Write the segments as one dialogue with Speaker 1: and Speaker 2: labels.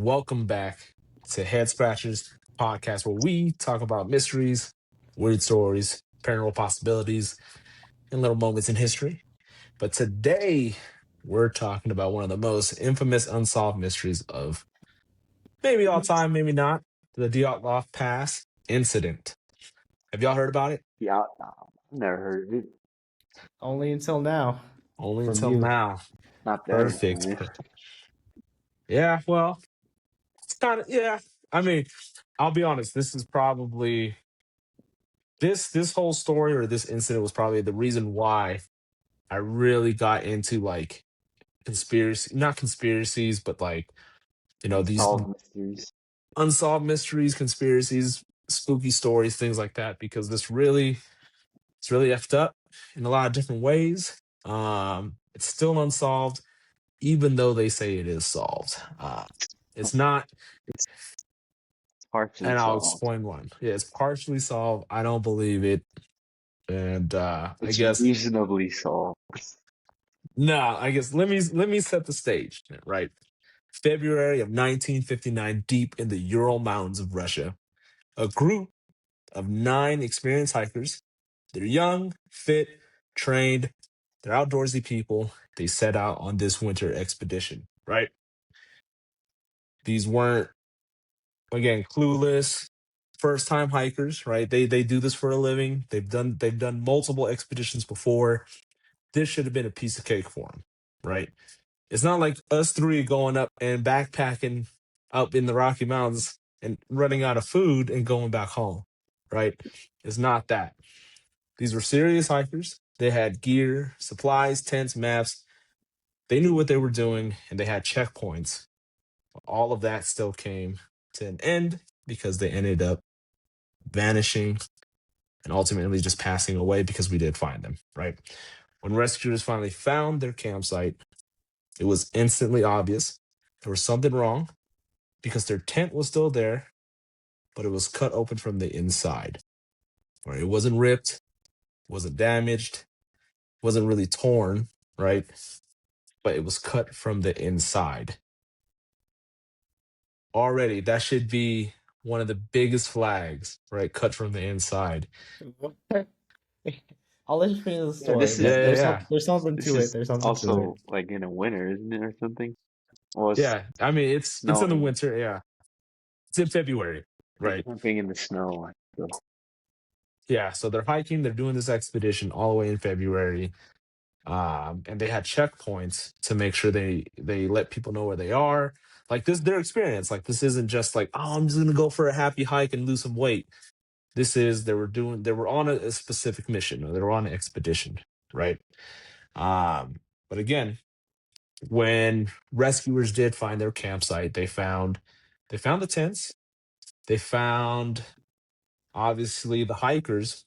Speaker 1: Welcome back to Head Scratchers podcast, where we talk about mysteries, weird stories, paranormal possibilities, and little moments in history. But today, we're talking about one of the most infamous unsolved mysteries of maybe all time, maybe not, the Dyatlov Pass Incident. Have y'all heard about it?
Speaker 2: Yeah, nah, never heard of it.
Speaker 3: Only until now.
Speaker 1: Only
Speaker 3: From
Speaker 1: until
Speaker 3: you.
Speaker 1: now.
Speaker 2: Not that
Speaker 1: Perfect.
Speaker 2: information.
Speaker 1: Yeah, well, it's kind of, yeah. I mean, I'll be honest, this is probably this whole story or this incident was probably the reason why I really got into like conspiracy, not conspiracies, but like, these
Speaker 2: Unsolved mysteries.
Speaker 1: unsolved mysteries, conspiracies, spooky stories, things like that, because it's really effed up in a lot of different ways. It's still unsolved, even though they say it is solved. It's not,
Speaker 2: It's partially
Speaker 1: and I'll
Speaker 2: solved.
Speaker 1: explain one. Yeah, it's partially solved. I don't believe it. And I
Speaker 2: It's
Speaker 1: guess
Speaker 2: reasonably solved.
Speaker 1: no, I guess let me set the stage, right? February of 1959, deep in the Ural Mountains of Russia, a group of 9 experienced hikers. They're young, fit, trained, they're outdoorsy people. They set out on this winter expedition, right? These weren't, again, clueless, first time hikers, right? They do this for a living. They've done multiple expeditions before. This should have been a piece of cake for them, right? It's not like us three going up and backpacking up in the Rocky Mountains and running out of food and going back home, right? It's not that. These were serious hikers. They had gear, supplies, tents, maps. They knew what they were doing and they had checkpoints. All of that still came to an end because they ended up vanishing and ultimately just passing away because we did find them, right? When rescuers finally found their campsite, it was instantly obvious there was something wrong because their tent was still there, but it was cut open from the inside. Right? It wasn't ripped, wasn't damaged, wasn't really torn, right? But it was cut from the inside. Already, that should be one of the biggest flags, right? Cut from the inside.
Speaker 3: I'll let you finish the
Speaker 2: Yeah,
Speaker 3: story.
Speaker 2: this is
Speaker 1: Yeah, yeah,
Speaker 3: There's
Speaker 1: yeah.
Speaker 3: there's something
Speaker 2: this
Speaker 3: to it.
Speaker 2: is
Speaker 3: There's something to it.
Speaker 2: also like in a winter, isn't it, or something? Well, it's
Speaker 1: Yeah. I mean, it's in the
Speaker 2: snowing.
Speaker 1: winter. Yeah, it's in February,
Speaker 2: They're
Speaker 1: right?
Speaker 2: camping in the snow. So,
Speaker 1: Yeah. So they're hiking. They're doing this expedition all the way in February. And they had checkpoints to make sure they let people know where they are. Like this, their experience. Like this isn't just like, oh, I'm just gonna go for a happy hike and lose some weight. This is they were on a specific mission or they were on an expedition, right? But again, when rescuers did find their campsite, they found the tents, they found obviously the hikers,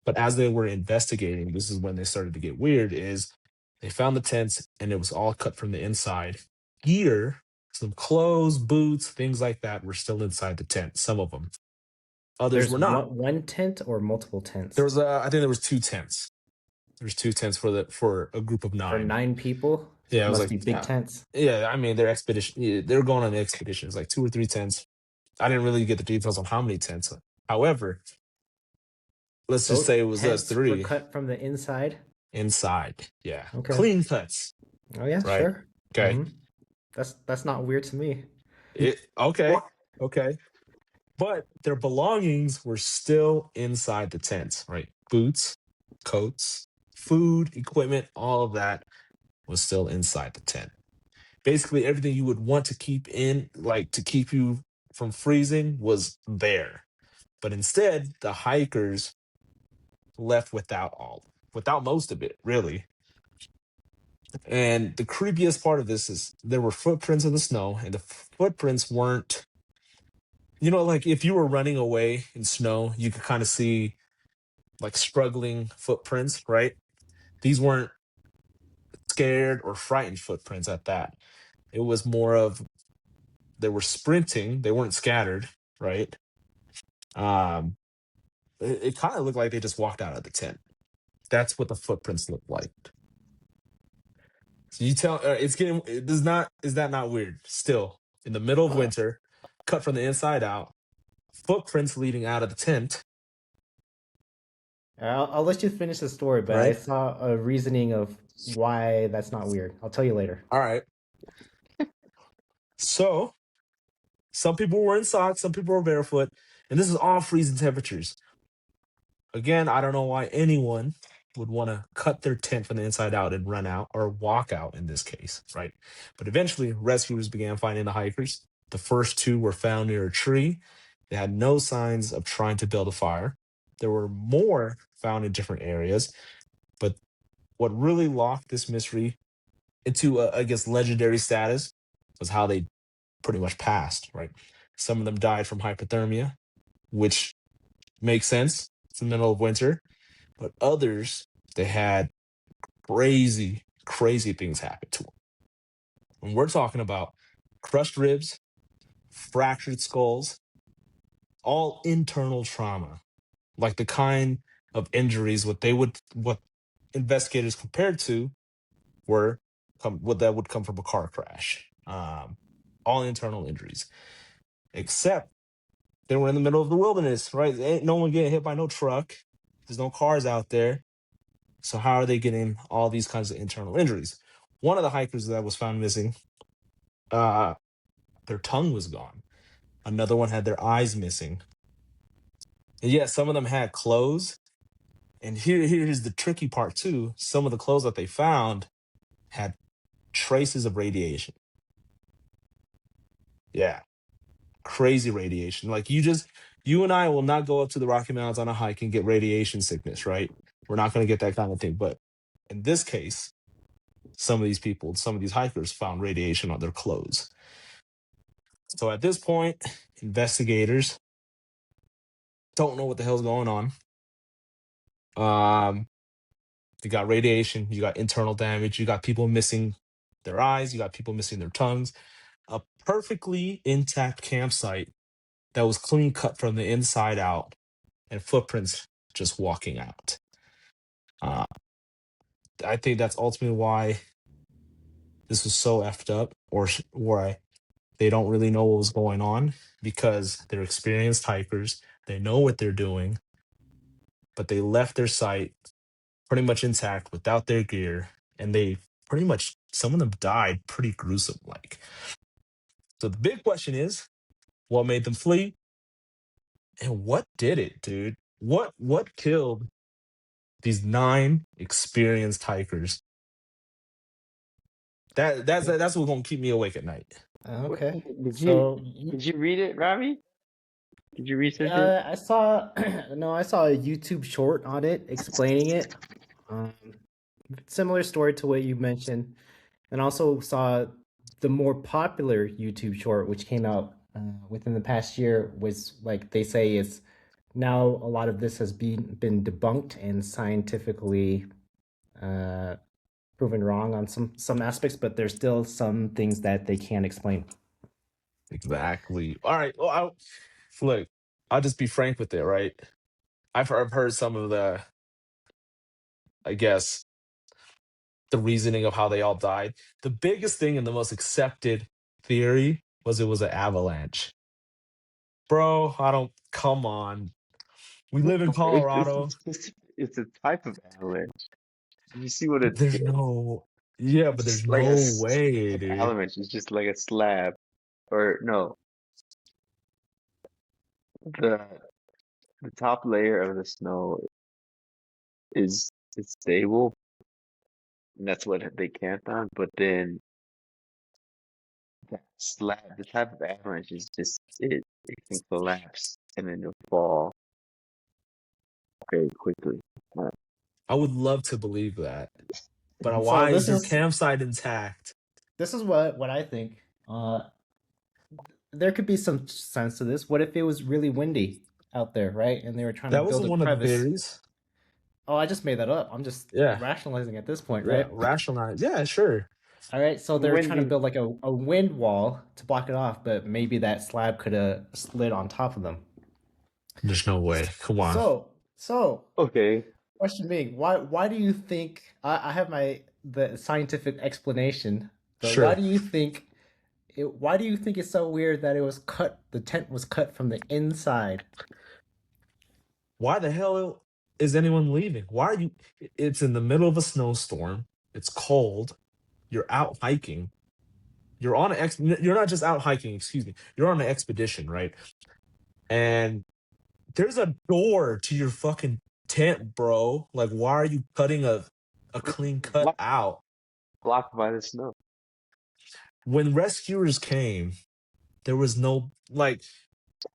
Speaker 1: but as they were investigating, this is when they started to get weird, is they found the tents and it was all cut from the inside. Gear, some clothes, boots, things like that were still inside the tent, some of them. Others
Speaker 3: There's
Speaker 1: were not.
Speaker 3: one tent or multiple tents
Speaker 1: I think there was 2 tents. There's 2 tents for a group of
Speaker 3: for
Speaker 1: 9.
Speaker 3: 9 people.
Speaker 1: Yeah, it was
Speaker 3: Must
Speaker 1: like
Speaker 3: be big tents.
Speaker 1: yeah. I mean, their expedition. Yeah, they were going on an expedition. It's like 2 or 3 tents. I didn't really get the details on how many tents. However, let's just
Speaker 3: Those
Speaker 1: say it was us
Speaker 3: tents were
Speaker 1: 3
Speaker 3: cut from the inside.
Speaker 1: inside. Yeah,
Speaker 3: Okay.
Speaker 1: clean cuts.
Speaker 3: Oh yeah,
Speaker 1: Right.
Speaker 3: sure.
Speaker 1: Okay.
Speaker 3: Mhm. That's not weird to me.
Speaker 1: Okay. Okay. But their belongings were still inside the tents. Right. Boots, coats, food, equipment, all of that was still inside the tent. Basically, everything you would want to keep in, like to keep you from freezing, was there. But instead, the hikers left without most of it, really. And the creepiest part of this is there were footprints in the snow, and the footprints weren't, like if you were running away in snow, you could kind of see like struggling footprints, right? These weren't scared or frightened footprints at that. It was more of they were sprinting, they weren't scattered, right? Um, it kind of looked like they just walked out of the tent. That's what the footprints looked like. So you tell it's getting it does not is that not weird? Still, in the middle of winter, cut from the inside out, footprints leading out of the tent,
Speaker 3: I'll let you finish the story, but I
Speaker 1: right?
Speaker 3: saw a reasoning of why that's not weird. I'll tell you later.
Speaker 1: All right. So some people were in socks, some people were barefoot, and this is all freezing temperatures. Again, I don't know why anyone would want to cut their tent from the inside out and run out or walk out in this case, right? But eventually, rescuers began finding the hikers. The first two were found near a tree. They had no signs of trying to build a fire. There were more found in different areas, but what really locked this mystery into, I guess, legendary status was how they pretty much passed, right? Some of them died from hypothermia, which makes sense. It's the middle of winter. But others, they had crazy, crazy things happen to them. And we're talking about crushed ribs, fractured skulls, all internal trauma, like the kind of injuries what investigators compared to were what that would come from a car crash. All internal injuries, except they were in the middle of the wilderness, right? Ain't no one getting hit by no truck. There's no cars out there. So how are they getting all these kinds of internal injuries? One of the hikers that was found missing, uh, their tongue was gone. Another one had their eyes missing. And yeah, some of them had clothes. And here's the tricky part too. Some of the clothes that they found had traces of radiation. Yeah, crazy radiation. Like you and I will not go up to the Rocky Mountains on a hike and get radiation sickness, right? We're not going to get that kind of thing. But in this case, some of these hikers found radiation on their clothes. So at this point, investigators don't know what the hell's going on. You got radiation, you got internal damage, you got people missing their eyes, you got people missing their tongues. A perfectly intact campsite that was clean cut from the inside out, and footprints just walking out. Uh, I think that's ultimately why this was so effed up, or why they don't really know what was going on, because they're experienced hikers. They know what they're doing, but they left their site pretty much intact without their gear, and they pretty much, some of them died pretty gruesome like. So the big question is, what made them flee, and what did it, dude? What killed these 9 experienced hikers? That's what's gonna keep me awake at night.
Speaker 3: Okay.
Speaker 2: Did you
Speaker 3: So
Speaker 2: did you read it, Ravi? Did you research it?
Speaker 3: I saw no, I saw a YouTube short on it explaining it. Um, Similar story to what you mentioned, and also saw the more popular YouTube short, which came out within the past year, was like they say is now a lot of this has been debunked and scientifically uh, proven wrong on some aspects, but there's still some things that they can't explain.
Speaker 1: Exactly. All right. Well, look, I'll just be frank with it, right? I've heard some of the, I guess, the reasoning of how they all died. The biggest thing and the most accepted theory was it was an avalanche. Bro, I don't, come on. We live in
Speaker 2: No,
Speaker 1: Colorado.
Speaker 2: it's a type of avalanche. Did you see what it
Speaker 1: There's
Speaker 2: did?
Speaker 1: no, yeah,
Speaker 2: It's
Speaker 1: but there's
Speaker 2: just like a
Speaker 1: no way,
Speaker 2: an
Speaker 1: dude.
Speaker 2: avalanche. It's just like a slab, or no, the the top layer of the snow is stable, and that's what they camped on. But then that slab, the type of avalanche is just it can collapse and then it'll fall very quickly. Uh,
Speaker 1: I would love to believe that. But
Speaker 3: So
Speaker 1: why is
Speaker 3: this
Speaker 1: your
Speaker 3: is
Speaker 1: campsite intact?
Speaker 3: this is what I think. There could be some sense to this. What if it was really windy out there, right? And they were trying to
Speaker 1: That
Speaker 3: build
Speaker 1: wasn't
Speaker 3: a
Speaker 1: one of the
Speaker 3: crevice.
Speaker 1: theories.
Speaker 3: Oh, I just made that up. I'm just
Speaker 1: Yeah.
Speaker 3: rationalizing at this point,
Speaker 1: Yeah.
Speaker 3: right?
Speaker 1: Rationalize. Yeah, sure.
Speaker 3: All right, so they're trying to
Speaker 2: windy.
Speaker 3: build like a wind wall to block it off, but maybe that slab could have slid on top of them.
Speaker 1: There's no way. Come on.
Speaker 3: So
Speaker 2: Okay,
Speaker 3: question being, why do you think I have the scientific explanation, but why
Speaker 1: Sure.
Speaker 3: do you think Why do you think it's so weird that it was cut? The tent was cut from the inside.
Speaker 1: Why the hell is anyone leaving? Why are you? It's in the middle of a snowstorm. It's cold. You're out hiking. You're on You're not just out hiking. Excuse me. You're on an expedition, right? And there's a door to your fucking tent, bro. Like, why are you cutting a clean cut
Speaker 2: Blocked,
Speaker 1: out?
Speaker 2: blocked by the snow.
Speaker 1: When rescuers came, there was no like.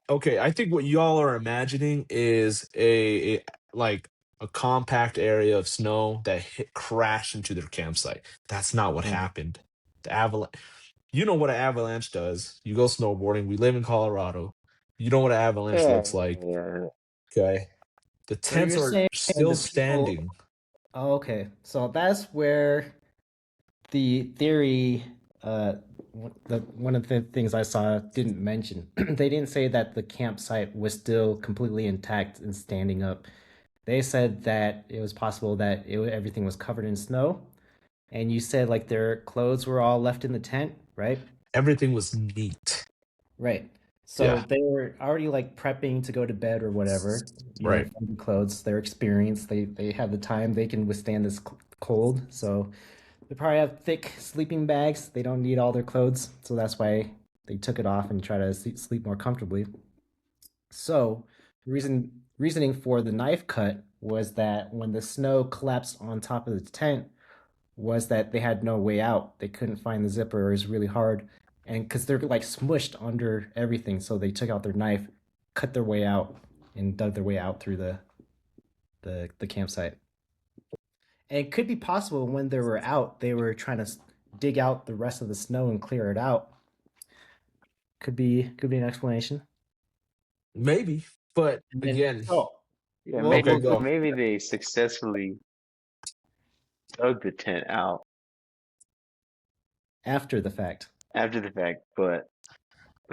Speaker 1: Okay, I think what y'all are imagining is like a compact area of snow that crashed into their campsite. That's not what
Speaker 3: Mm.
Speaker 1: happened. The avalanche. You know what an avalanche does. You go snowboarding. We live in Colorado. You know what an avalanche
Speaker 2: Yeah,
Speaker 1: looks like.
Speaker 2: yeah,
Speaker 1: Okay. The
Speaker 3: So
Speaker 1: tents
Speaker 3: you're
Speaker 1: are
Speaker 3: saying
Speaker 1: still
Speaker 3: the people.
Speaker 1: standing.
Speaker 3: Oh, okay, so that's where the theory. One of the things I saw didn't mention. They didn't say that the campsite was still completely intact and standing up. They said that it was possible that everything was covered in snow, and you said like their clothes were all left in the tent, right?
Speaker 1: Everything was neat.
Speaker 3: Right. So
Speaker 1: Yeah.
Speaker 3: they were already like prepping to go to bed or whatever,
Speaker 1: Right.
Speaker 3: from the clothes. They're experienced. They have the time. They can withstand this cold. So they probably have thick sleeping bags. They don't need all their clothes. So that's why they took it off and try to sleep more comfortably. So reasoning for the knife cut was that when the snow collapsed on top of the tent, was that they had no way out. They couldn't find the zipper. It was really hard, and because they're like smushed under everything, so they took out their knife, cut their way out, and dug their way out through the campsite. And it could be possible when they were out, they were trying to dig out the rest of the snow and clear it out. Could be an explanation.
Speaker 1: Maybe. But
Speaker 3: And then
Speaker 1: again,
Speaker 3: oh,
Speaker 2: yeah.
Speaker 1: okay,
Speaker 2: Maybe,
Speaker 3: well,
Speaker 1: go.
Speaker 2: maybe they successfully dug the tent out
Speaker 3: after the fact.
Speaker 2: after the fact, but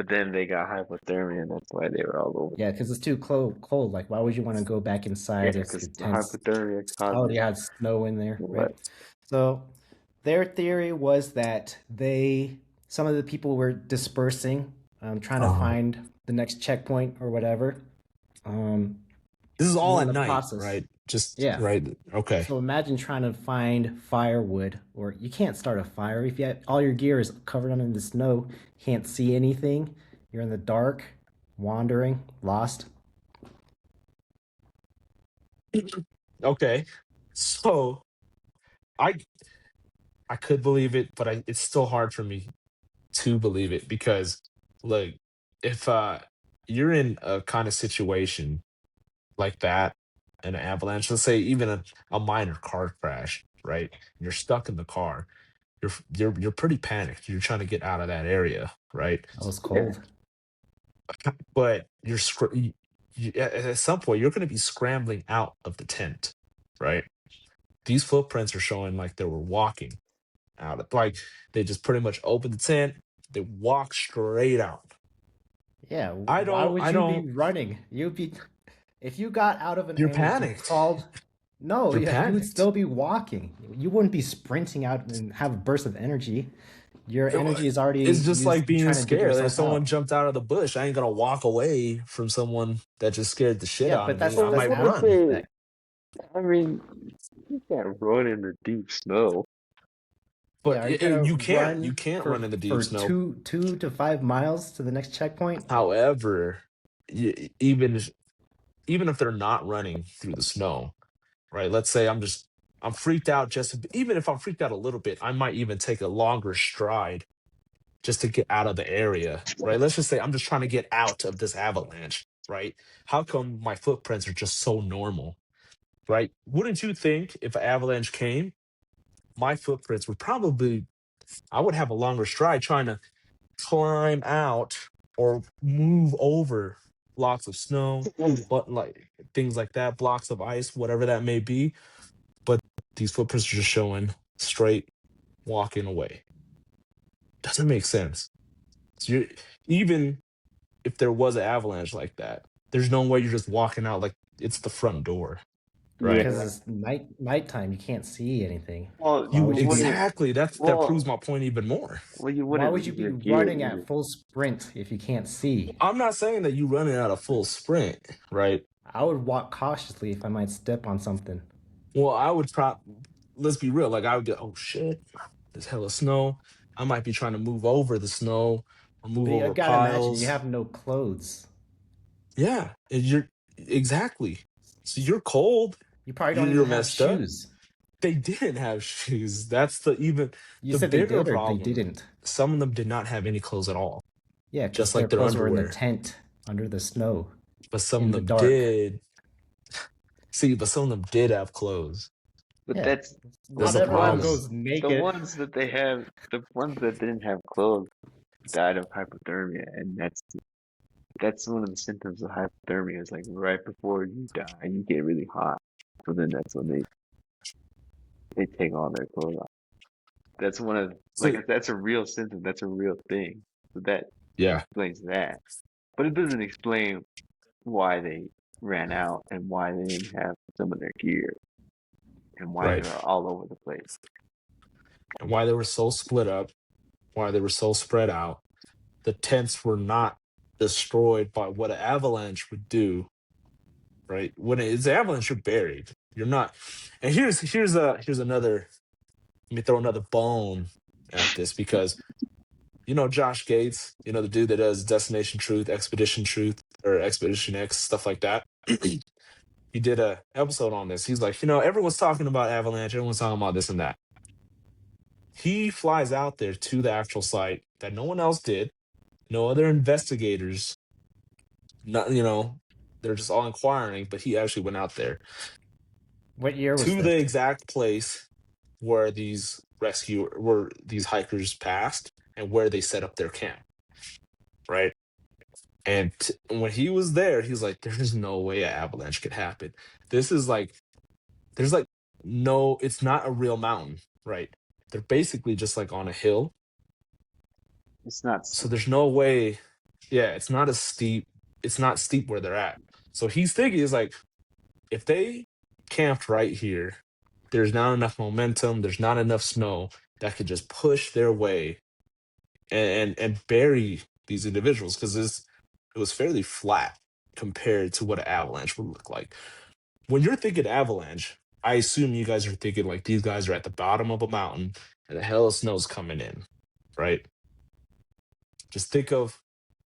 Speaker 2: then they got hypothermia, and that's why they were all over.
Speaker 3: Yeah, because it's too cold. Like, why would you want to go back
Speaker 2: Yeah,
Speaker 3: inside if
Speaker 2: because
Speaker 3: your
Speaker 2: the
Speaker 3: tent's
Speaker 2: hypothermia
Speaker 3: already
Speaker 2: causes
Speaker 3: had snow in there, right?
Speaker 2: what?
Speaker 3: So their theory was that some of the people were dispersing, trying to
Speaker 1: Uh,
Speaker 3: find the next checkpoint or whatever. Um,
Speaker 1: this is
Speaker 3: and
Speaker 1: all
Speaker 3: in
Speaker 1: at
Speaker 3: the
Speaker 1: night,
Speaker 3: process,
Speaker 1: right? Just
Speaker 3: yeah.
Speaker 1: right. Okay.
Speaker 3: So imagine trying to find firewood, or you can't start a fire if all your gear is covered under the snow, can't see anything. You're in the dark, wandering, lost.
Speaker 1: Okay. So I I could believe it, but it's still hard for me to believe it because like if you're in a kind of situation like that, an avalanche, let's say even a minor car crash, right? You're stuck in the car. You're pretty panicked. You're trying to get out of that area, right?
Speaker 3: I was
Speaker 2: Yeah,
Speaker 3: cold.
Speaker 1: But at some point you're going to be scrambling out of the tent, right? These footprints are showing like they were walking out of like they just pretty much opened the tent, they walk straight out.
Speaker 3: Yeah,
Speaker 1: I
Speaker 3: why
Speaker 1: don't
Speaker 3: would
Speaker 1: I
Speaker 3: you be
Speaker 1: don't
Speaker 3: running? You'd be if you got out of an
Speaker 1: You're
Speaker 3: ambulance, you
Speaker 1: panicked.
Speaker 3: crawled. No,
Speaker 1: You're
Speaker 3: yeah, you would
Speaker 1: panicked.
Speaker 3: still be walking. You wouldn't be sprinting out and have a burst of energy. Your energy is already
Speaker 1: It's just
Speaker 3: used
Speaker 1: like
Speaker 3: in
Speaker 1: being
Speaker 3: trying to dig
Speaker 1: scared. If
Speaker 3: yourself
Speaker 1: someone
Speaker 3: out.
Speaker 1: jumped out of the bush, I ain't gonna walk away from someone that just scared the shit
Speaker 3: Yeah,
Speaker 1: out
Speaker 3: but
Speaker 1: of me.
Speaker 3: that's
Speaker 1: I
Speaker 2: well,
Speaker 3: that's
Speaker 1: might
Speaker 2: what if
Speaker 3: after
Speaker 1: run.
Speaker 3: the
Speaker 2: they?
Speaker 3: fact.
Speaker 2: I mean, you can't run in the deep snow.
Speaker 3: Yeah,
Speaker 1: But
Speaker 3: are you gonna
Speaker 1: you can't. You
Speaker 3: run
Speaker 1: can't
Speaker 3: for
Speaker 1: run in the deep
Speaker 3: for
Speaker 1: snow.
Speaker 3: two to 5 miles to the next checkpoint?
Speaker 1: However, even even if they're not running through the snow, right? Let's say I'm freaked out. Even if I'm freaked out a little bit, I might even take a longer stride just to get out of the area, right? Let's just say I'm just trying to get out of this avalanche, right? How come my footprints are just so normal, right? Wouldn't you think if an avalanche came, my footprints would probably, I would have a longer stride trying to climb out or move over blocks of snow, but like things like that, blocks of ice, whatever that may be. But these footprints are just showing straight walking away. Doesn't make sense. So even if there was an avalanche like that, there's no way you're just walking out like it's the front door. right?
Speaker 3: Because
Speaker 2: Yeah.
Speaker 3: it's nighttime. You can't see anything.
Speaker 2: Well,
Speaker 3: Why
Speaker 1: You
Speaker 3: would you be
Speaker 1: exactly. That proves
Speaker 2: well,
Speaker 1: my point even more.
Speaker 2: you
Speaker 3: why
Speaker 2: wouldn't
Speaker 3: would you
Speaker 2: lose
Speaker 3: be
Speaker 2: your gear
Speaker 3: running
Speaker 2: either.
Speaker 3: at full sprint if you can't see?
Speaker 1: I'm not saying that you running at a full sprint, right?
Speaker 3: I would walk cautiously if I might step on something.
Speaker 1: Well, I would try. Let's be real. Like I would get, oh shit, there's hella snow. I might be trying to move over the snow or move
Speaker 3: But you
Speaker 1: over
Speaker 3: gotta imagine you
Speaker 1: piles.
Speaker 3: have no clothes.
Speaker 1: Yeah, and you're exactly. So you're cold.
Speaker 3: You probably don't
Speaker 1: You're
Speaker 3: even have
Speaker 1: messed up.
Speaker 3: shoes.
Speaker 1: They didn't have shoes. That's the even
Speaker 3: You
Speaker 1: the
Speaker 3: said they
Speaker 1: bigger
Speaker 3: did or they
Speaker 1: problem.
Speaker 3: didn't.
Speaker 1: Some of them did not have any clothes at all,
Speaker 3: Yeah, because
Speaker 1: just
Speaker 3: their
Speaker 1: like their
Speaker 3: clothes were in the
Speaker 1: underwear.
Speaker 3: tent under the snow
Speaker 1: But some
Speaker 3: in
Speaker 1: of
Speaker 3: the
Speaker 1: them
Speaker 3: dark.
Speaker 1: did. See, but some of them did have clothes.
Speaker 2: But
Speaker 3: Yeah,
Speaker 1: That's
Speaker 3: not
Speaker 1: the
Speaker 3: everyone
Speaker 1: problem.
Speaker 3: goes
Speaker 2: the
Speaker 3: naked.
Speaker 2: ones that they have, the ones that didn't have clothes died of hypothermia, and that's one of the symptoms of hypothermia. Is like right before you die, you get really hot. So then that's when they take all their clothes off. That's one of
Speaker 1: See,
Speaker 2: that's a real symptom. That's a real thing. So that
Speaker 1: yeah,
Speaker 2: explains that, but it doesn't explain why they ran out and why they didn't have some of their gear and why they
Speaker 1: right.
Speaker 2: were all over the place.
Speaker 1: And why they were so split up, why they were so spread out. The tents were not destroyed by what an avalanche would do, right? When it's an avalanche, you're buried. You're not. And here's another. Let me throw another bone at this because you know Josh Gates, you know the dude that does Destination Truth, or Expedition X, stuff like that. He did a episode on this. He's like, everyone's talking about avalanche, everyone's talking about this and that. He flies out there to the actual site that no one else did, no other investigators, not they're just all inquiring, but he actually went out there
Speaker 3: What year was
Speaker 1: to
Speaker 3: this?
Speaker 1: the exact place where where these hikers passed and where they set up their camp, right? And when he was there, he's like, "There's no way an avalanche could happen. This is like, there's like no, it's not a real mountain, right? They're basically just like on a hill,
Speaker 2: It's not.
Speaker 1: so there's no way. Yeah, it's not as steep. It's not steep where they're at. So he's thinking, is like, if they camped right here, there's not enough momentum. There's not enough snow that could just push their way and bury these individuals because it was fairly flat compared to what an avalanche would look like. When you're thinking avalanche, I assume you guys are thinking like these guys are at the bottom of a mountain and the hell of snow's coming in, right? Just think of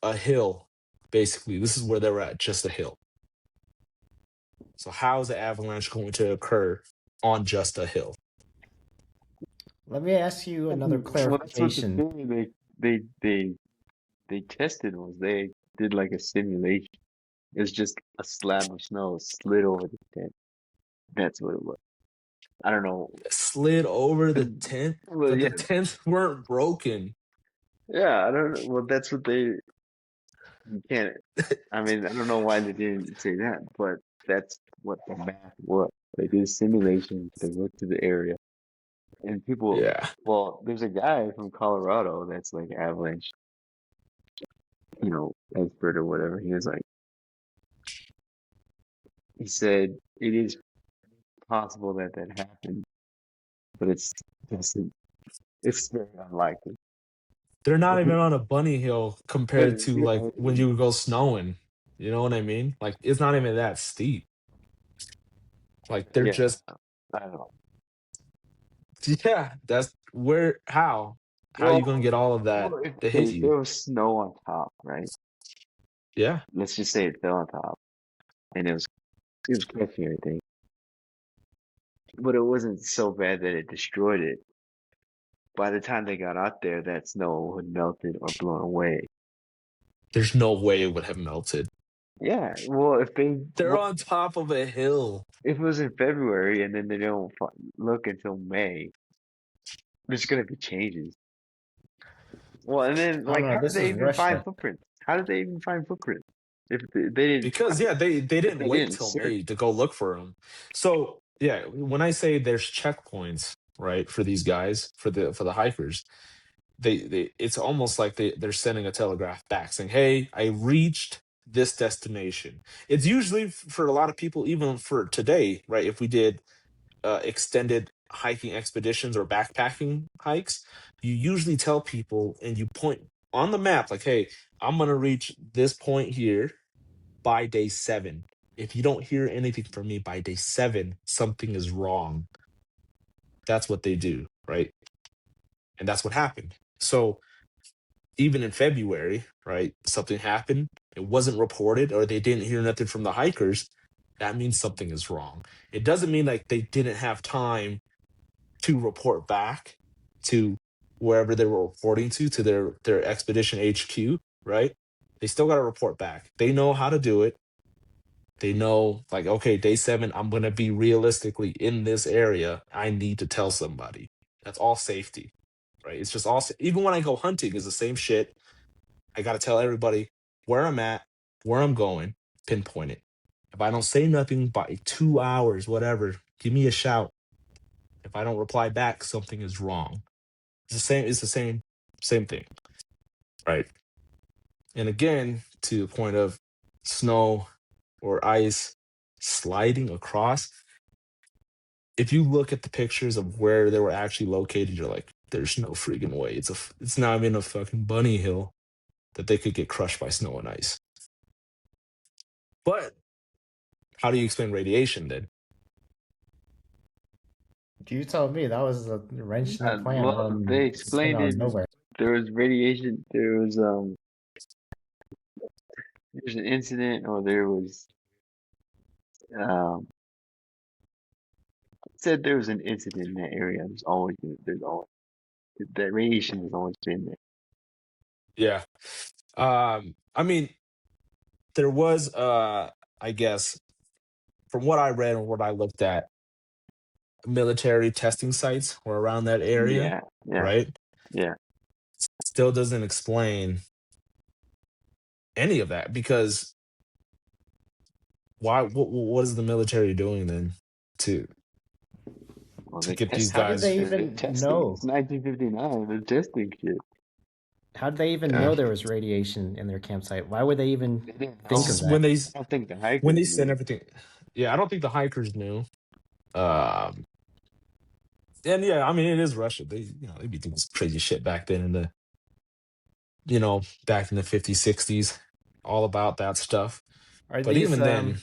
Speaker 1: a hill. Basically, this is where they're at, just a hill. So how is the avalanche going to occur on just a hill?
Speaker 3: Let me ask you another
Speaker 2: Well, that's what the
Speaker 3: clarification.
Speaker 2: theory they tested was they did like a simulation. It's just a slab of snow slid over the tent. That's what it was. I don't know.
Speaker 1: Slid over the tent,
Speaker 2: Well,
Speaker 1: but the
Speaker 2: yeah,
Speaker 1: tents weren't broken.
Speaker 2: yeah. I don't know. Well, that's what they. You can't. I mean, I don't know why they didn't say that, but that's what the math was. They did simulations. They looked to the area, and people.
Speaker 1: Yeah.
Speaker 2: Well, there's a guy from Colorado that's like avalanche, expert or whatever. He was like, he said it is possible that that happened, but it's it's very unlikely.
Speaker 1: They're not
Speaker 2: But
Speaker 1: even on a bunny hill compared to like
Speaker 2: yeah,
Speaker 1: when you go snowing. You know what I mean? Like it's not even that steep. Like they're
Speaker 2: yeah,
Speaker 1: just
Speaker 2: I don't know.
Speaker 1: yeah, that's where how are you gonna
Speaker 2: Well,
Speaker 1: get all of that
Speaker 2: if,
Speaker 1: to hit
Speaker 2: okay, if
Speaker 1: you?
Speaker 2: there was snow on top, right?
Speaker 1: Yeah.
Speaker 2: Let's just say it fell on top, and it was catching everything, but it wasn't so bad that it destroyed it. By the time they got out there, that snow had melted or blown away.
Speaker 1: There's no way it would have melted.
Speaker 2: Yeah, well,
Speaker 1: They're on top of a hill.
Speaker 2: if it was in February and then they don't look until May, there's gonna be changes. Well, and then
Speaker 3: Oh
Speaker 2: like,
Speaker 3: no,
Speaker 2: how did
Speaker 3: this
Speaker 2: they
Speaker 3: is
Speaker 2: even find
Speaker 3: Russia.
Speaker 2: footprints? How did they even find footprints if they didn't
Speaker 1: Because yeah, they
Speaker 2: if
Speaker 1: didn't
Speaker 2: they
Speaker 1: wait
Speaker 2: didn't
Speaker 1: till
Speaker 2: search?
Speaker 1: May to go look for them. So yeah, when I say there's checkpoints, right, for these guys, for the hikers, they it's almost like they're sending a telegraph back saying, "Hey, I reached this destination. It's usually for a lot of people, even for today, right? If we did extended hiking expeditions or backpacking hikes, you usually tell people and you point on the map, like, hey, I'm going to reach this point here by day 7. If you don't hear anything from me by day 7, something is wrong. That's what they do, right? And that's what happened. So even in February, right, something happened, it wasn't reported, or they didn't hear nothing from the hikers. That means something is wrong. It doesn't mean like they didn't have time to report back to wherever they were reporting to their expedition HQ, right? They still got to report back. They know how to do it. They know, like, okay, day 7, I'm going to be realistically in this area. I need to tell somebody. That's all safety, right? It's just all, even when I go hunting, is the same shit. I got to tell everybody where I'm at, where I'm going, pinpoint it. If I don't say nothing by 2 hours, whatever, give me a shout. If I don't reply back, something is wrong. It's the same thing, right? And again, to the point of snow or ice sliding across, if you look at the pictures of where they were actually located, you're like, there's no freaking way. It's not even a fucking bunny hill that they could get crushed by snow and ice. But how do you explain radiation then?
Speaker 3: You told me that was a wrench in the plan.
Speaker 2: Well, they
Speaker 3: Just came
Speaker 2: explained
Speaker 3: out
Speaker 2: it.
Speaker 3: of nowhere.
Speaker 2: There was radiation. There's an incident, or there was um it said there was an incident in that area. There's always that radiation has always been there.
Speaker 1: Yeah. I mean, there was I guess from what I read and what I looked at, military testing sites were around that area,
Speaker 2: Yeah,
Speaker 1: right?
Speaker 2: yeah.
Speaker 1: Still doesn't explain any of that, because why? What is the military doing then to
Speaker 2: Well,
Speaker 1: to
Speaker 2: they
Speaker 1: get these
Speaker 2: tested.
Speaker 3: How did
Speaker 1: guys?
Speaker 3: they
Speaker 2: They're
Speaker 3: even
Speaker 2: testing.
Speaker 3: know?
Speaker 2: It's 1959. They're testing shit.
Speaker 3: How did they even
Speaker 1: Yeah.
Speaker 3: know there was radiation in their campsite? Why would they even
Speaker 2: They didn't
Speaker 3: think
Speaker 2: know.
Speaker 3: of
Speaker 1: When
Speaker 3: that?
Speaker 1: they
Speaker 2: I don't think the
Speaker 1: when
Speaker 2: hikers
Speaker 1: they sent
Speaker 2: knew.
Speaker 1: everything, yeah, I don't think the hikers knew. Um, and yeah, I mean, it is Russia. They be doing this crazy shit back then in the back in the 50s, 60s, all about that stuff.
Speaker 3: Are
Speaker 1: But
Speaker 3: these
Speaker 1: even then,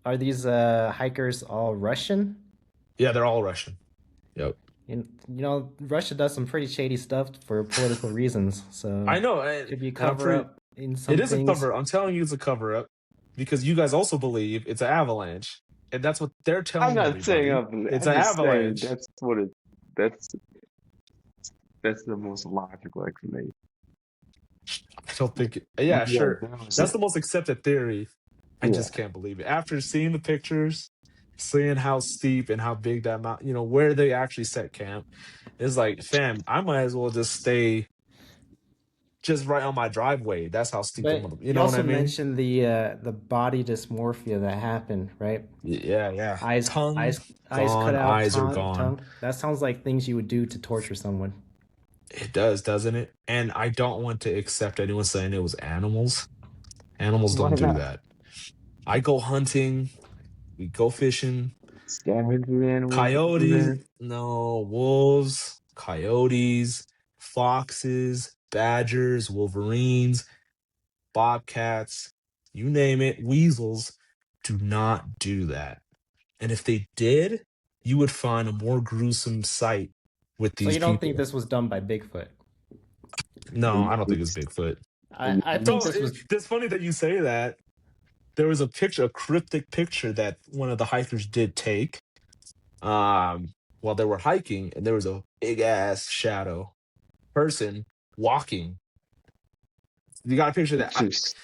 Speaker 3: hikers all Russian?
Speaker 1: yeah, they're all Russian. Yep.
Speaker 3: Russia does some pretty shady stuff for political reasons, so
Speaker 1: I know,
Speaker 3: could be a
Speaker 1: and I'm
Speaker 3: cover
Speaker 1: pretty.
Speaker 3: up in
Speaker 1: It
Speaker 3: some
Speaker 1: is a
Speaker 3: things.
Speaker 1: cover. I'm telling you, it's a cover up, because you guys also believe it's an avalanche, and that's what they're
Speaker 2: I'm
Speaker 1: telling
Speaker 2: not saying
Speaker 1: everybody.
Speaker 2: I'm.
Speaker 1: It's
Speaker 2: I'm
Speaker 1: an
Speaker 2: just saying
Speaker 1: avalanche.
Speaker 2: that's what it. That's that's the most logical explanation.
Speaker 1: I don't think. Yeah,
Speaker 2: Yeah,
Speaker 1: sure.
Speaker 2: that was
Speaker 1: That's
Speaker 2: it.
Speaker 1: the most accepted theory. I
Speaker 2: Yeah.
Speaker 1: just can't believe it. After seeing the pictures, seeing how steep and how big that mountain, where they actually set camp, it's like, fam, I might as well just stay just right on my driveway. That's how steep the
Speaker 3: But
Speaker 1: mother. You
Speaker 3: you
Speaker 1: know what I
Speaker 3: also
Speaker 1: mean?
Speaker 3: mentioned the body dysmorphia that happened, right?
Speaker 1: Yeah, yeah.
Speaker 3: Eyes,
Speaker 1: Tongue
Speaker 3: eyes cut
Speaker 1: gone,
Speaker 3: out,
Speaker 1: eyes are gone.
Speaker 3: tongue. That sounds like things you would do to torture someone.
Speaker 1: It does, doesn't it? And I don't want to accept anyone saying it was animals. Animals
Speaker 2: Why
Speaker 1: don't do
Speaker 2: not?
Speaker 1: that. I go hunting, we go fishing.
Speaker 2: Scavenger animals do
Speaker 1: Coyotes,
Speaker 2: that.
Speaker 1: no, wolves, coyotes, foxes, badgers, wolverines, bobcats, you name it, weasels do not do that. And if they did, you would find a more gruesome sight with
Speaker 3: So
Speaker 1: these
Speaker 3: you don't think
Speaker 1: people.
Speaker 3: this was done by Bigfoot?
Speaker 1: No, I don't think it's Bigfoot.
Speaker 3: I think
Speaker 1: So
Speaker 3: this was.
Speaker 1: it's funny that you say that. There was a picture, a cryptic picture that one of the hikers did take while they were hiking, and there was a big ass shadow person walking. You got a picture of that?
Speaker 2: It's just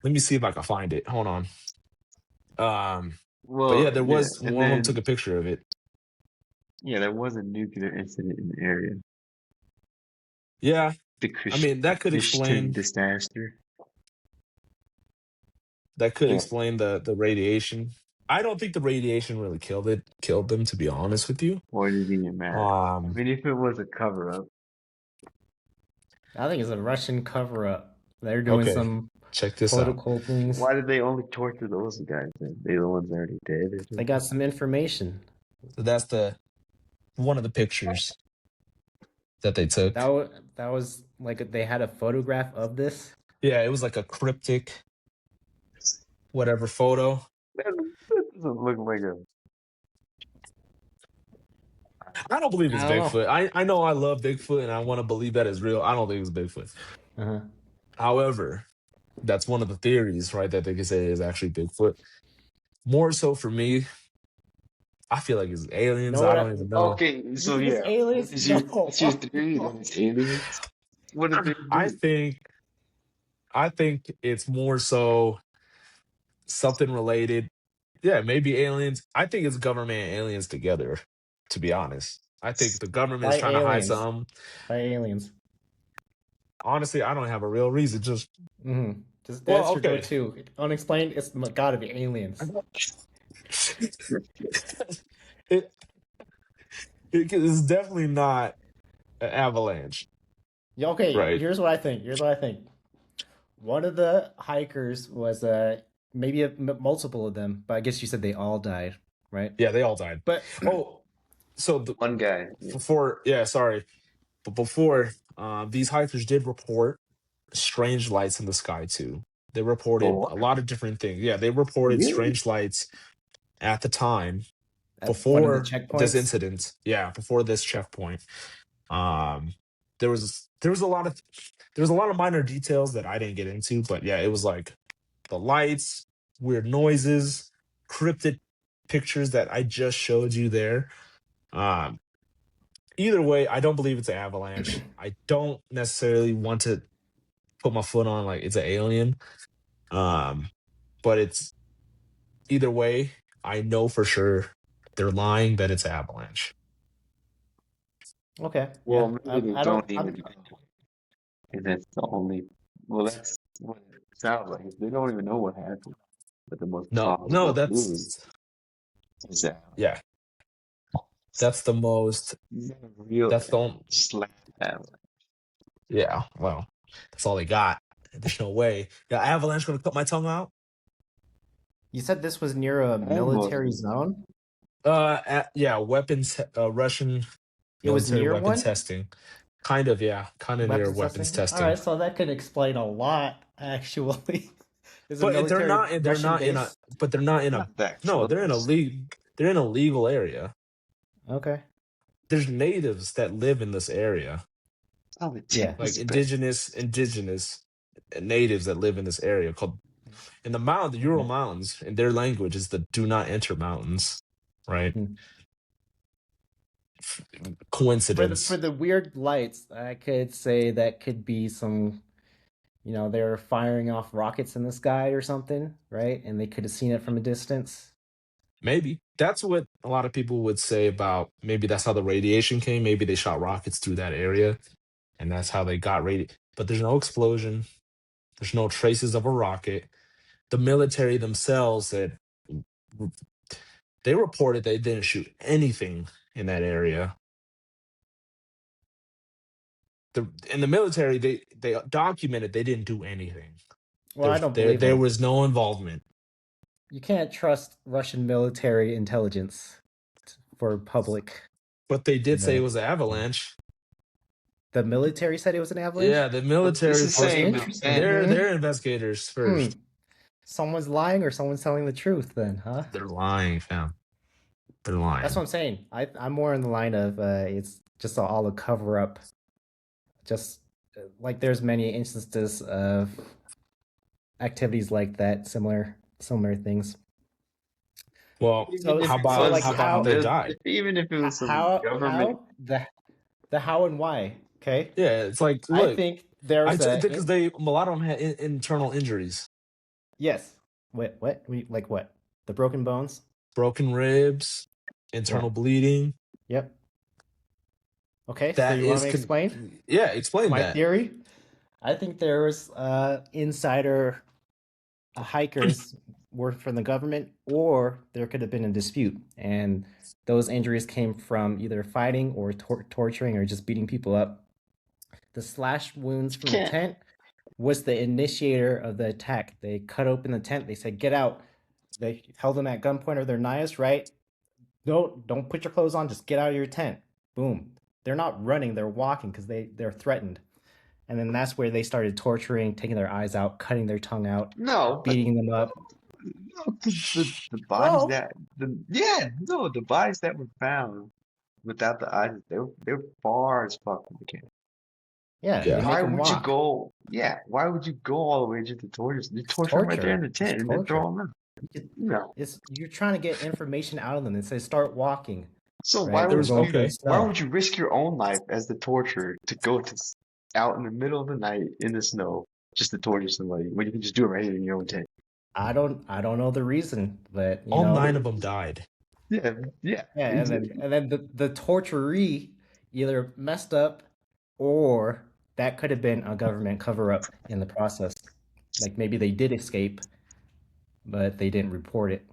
Speaker 1: Let me see if I can find it. Hold on. But yeah,
Speaker 2: well,
Speaker 1: there
Speaker 2: yeah,
Speaker 1: was
Speaker 2: and
Speaker 1: one of them took
Speaker 2: then
Speaker 1: a picture of it.
Speaker 2: yeah, there was a nuclear incident in the area.
Speaker 1: Yeah,
Speaker 2: The
Speaker 1: I mean
Speaker 2: Christian disaster.
Speaker 1: that could
Speaker 2: Yeah,
Speaker 1: explain the radiation. I don't think the radiation really killed them, to be honest with you.
Speaker 2: or did it even matter? I
Speaker 1: Um,
Speaker 2: mean, if it was a cover up,
Speaker 3: I think it's a Russian cover up. They're doing
Speaker 1: okay.
Speaker 3: some
Speaker 1: Check this out.
Speaker 3: political things.
Speaker 2: Why did they only torture those guys then? They the ones already dead or
Speaker 3: They
Speaker 2: something?
Speaker 3: got some information.
Speaker 1: So that's one of the pictures that they took.
Speaker 3: That was like they had a photograph of this.
Speaker 1: Yeah, it was like a cryptic, whatever photo.
Speaker 2: That doesn't look like a.
Speaker 1: I don't believe it's
Speaker 3: I don't know.
Speaker 1: Bigfoot. I know I love Bigfoot and I want to believe that is real. I don't think it's Bigfoot.
Speaker 3: Uh-huh.
Speaker 1: However, that's one of the theories, right? That they could say is actually Bigfoot. More so for me, I feel like it's aliens.
Speaker 3: Know
Speaker 1: I
Speaker 3: what
Speaker 1: don't even know.
Speaker 2: Okay, so
Speaker 3: You think
Speaker 2: yeah,
Speaker 3: it's aliens?
Speaker 2: What's your,
Speaker 3: No.
Speaker 2: what's your theory that it's aliens? What did they do?
Speaker 1: I think it's more so something related. Yeah, maybe aliens. I think it's government and aliens together, to be honest. I think the government is
Speaker 3: By
Speaker 1: trying to hide
Speaker 3: aliens.
Speaker 1: some.
Speaker 3: By aliens.
Speaker 1: Honestly, I don't have a real reason. Just
Speaker 3: Just
Speaker 1: Well,
Speaker 3: that's your
Speaker 1: okay.
Speaker 3: go-to. Unexplained. It's gotta be aliens.
Speaker 1: it it's definitely not an avalanche,
Speaker 3: Yeah, okay,
Speaker 1: right?
Speaker 3: here's what I think. One of the hikers was maybe multiple of them, but I guess you said they all died, right?
Speaker 1: Yeah, they all died.
Speaker 3: But
Speaker 1: So
Speaker 2: One guy.
Speaker 1: but before these hikers did report strange lights in the sky too. They reported a lot of different things. Yeah, they reported
Speaker 2: Really?
Speaker 1: strange lights at the time
Speaker 3: at one of the
Speaker 1: before this
Speaker 3: checkpoints,
Speaker 1: incident. Yeah, before this checkpoint. There was a lot of minor details that I didn't get into, but yeah, it was like the lights, weird noises, cryptid pictures that I just showed you there. Um, Either way, I don't believe it's an avalanche. I don't necessarily want to put my foot on like it's an alien. But it's either way, I know for sure they're lying that it's an avalanche.
Speaker 3: okay.
Speaker 2: Well,
Speaker 3: Yeah,
Speaker 2: maybe they
Speaker 3: I
Speaker 2: don't
Speaker 3: don't.
Speaker 2: even know. And that's the only. Well, that's what it sounds like. They don't even know what happened. But the most
Speaker 1: No,
Speaker 2: plausible theory
Speaker 1: that's
Speaker 2: is that
Speaker 1: yeah, that's the most.
Speaker 2: real
Speaker 1: That's the only,
Speaker 2: slap avalanche.
Speaker 1: yeah. Well, that's all they got. There's no way. Yeah, avalanche gonna cut my tongue out.
Speaker 3: You said this was near a military zone.
Speaker 1: Yeah, weapons. Russian
Speaker 3: It was
Speaker 1: military
Speaker 3: near
Speaker 1: weapon
Speaker 3: one.
Speaker 1: testing. Kind of, yeah, kind of near weapons testing.
Speaker 3: All right, so that could explain a lot, actually. Is a
Speaker 1: But they're
Speaker 3: military
Speaker 1: not. They're
Speaker 3: Russian
Speaker 1: not in a.
Speaker 3: base?
Speaker 1: But they're not in a.
Speaker 2: Not that
Speaker 1: No, they're in a
Speaker 2: close.
Speaker 1: league. They're in a legal area.
Speaker 3: Okay.
Speaker 1: There's natives that live in this area,
Speaker 2: Oh,
Speaker 3: Yeah.
Speaker 1: like indigenous natives that live in this area called in the Ural Mountains. In their language, is the Do Not Enter Mountains, right?
Speaker 3: Hmm.
Speaker 1: Coincidence.
Speaker 3: For the weird lights, I could say that could be some, they're firing off rockets in the sky or something, right? And they could have seen it from a distance.
Speaker 1: Maybe that's what a lot of people would say about maybe that's how the radiation came. Maybe they shot rockets through that area, and that's how they got radiation. But there's no explosion. There's no traces of a rocket. The military themselves said they reported they didn't shoot anything in that area. In the military, they documented they didn't do anything.
Speaker 3: Well, I don't believe
Speaker 1: there
Speaker 3: them.
Speaker 1: was no involvement.
Speaker 3: You can't trust Russian military intelligence for public.
Speaker 1: But they did say it was an avalanche.
Speaker 3: The military said it was an avalanche?
Speaker 1: Yeah, the military
Speaker 2: This is saying
Speaker 1: they're investigators first.
Speaker 3: Someone's lying or someone's telling the truth then, huh?
Speaker 1: They're lying, fam. They're lying.
Speaker 3: That's what I'm saying. I'm more in the line of it's just all a cover up. Just like there's many instances of activities like that, similar things.
Speaker 1: Well,
Speaker 2: So
Speaker 1: how about how they died?
Speaker 2: Even if it was some government.
Speaker 3: The how and why. Okay.
Speaker 1: Yeah, it's like look,
Speaker 3: I think there's
Speaker 1: because a lot of them had internal injuries.
Speaker 3: Yes. What? Like what? The broken bones?
Speaker 1: Broken ribs, internal bleeding.
Speaker 3: Yep. Okay,
Speaker 1: That
Speaker 3: so you want me to explain?
Speaker 1: Yeah, explain
Speaker 3: my
Speaker 1: that.
Speaker 3: theory. I think there was insider hikers were from the government, or there could have been a dispute, and those injuries came from either fighting or torturing or just beating people up. The slash wounds from the tent was the initiator of the attack. They cut open the tent. They said, "Get out." They held them at gunpoint or their knives, right? No, don't put your clothes on. Just get out of your tent. Boom. They're not running. They're walking because they're threatened. And then that's where they started torturing, taking their eyes out, cutting their tongue out,
Speaker 2: No, but
Speaker 3: beating them up.
Speaker 2: no, the bodies
Speaker 3: No.
Speaker 2: that the bodies that were found without the eyes, they're far as fuck from the camp.
Speaker 3: Yeah,
Speaker 1: Yeah.
Speaker 3: they make
Speaker 2: Why
Speaker 3: them
Speaker 2: would you
Speaker 3: walk.
Speaker 2: go? Yeah, why would you go all the way just to torture? You
Speaker 3: It's
Speaker 2: torture them right there in
Speaker 3: torture.
Speaker 2: the
Speaker 3: It's
Speaker 2: tent and then
Speaker 3: torture.
Speaker 2: throw them out. No.
Speaker 3: It's you're trying to get information out of them and say start walking.
Speaker 2: So
Speaker 3: Right? They're going through the
Speaker 2: why
Speaker 3: snow.
Speaker 2: would you risk your own life as the torturer to go out in the middle of the night in the snow just to torture somebody when you can just do it right here in your own tent?
Speaker 3: I don't know the reason, but
Speaker 1: All 9 of them died.
Speaker 2: Yeah,
Speaker 3: yeah, and then the torturee either messed up or that could have been a government cover up in the process. Like maybe they did escape, but they didn't report it.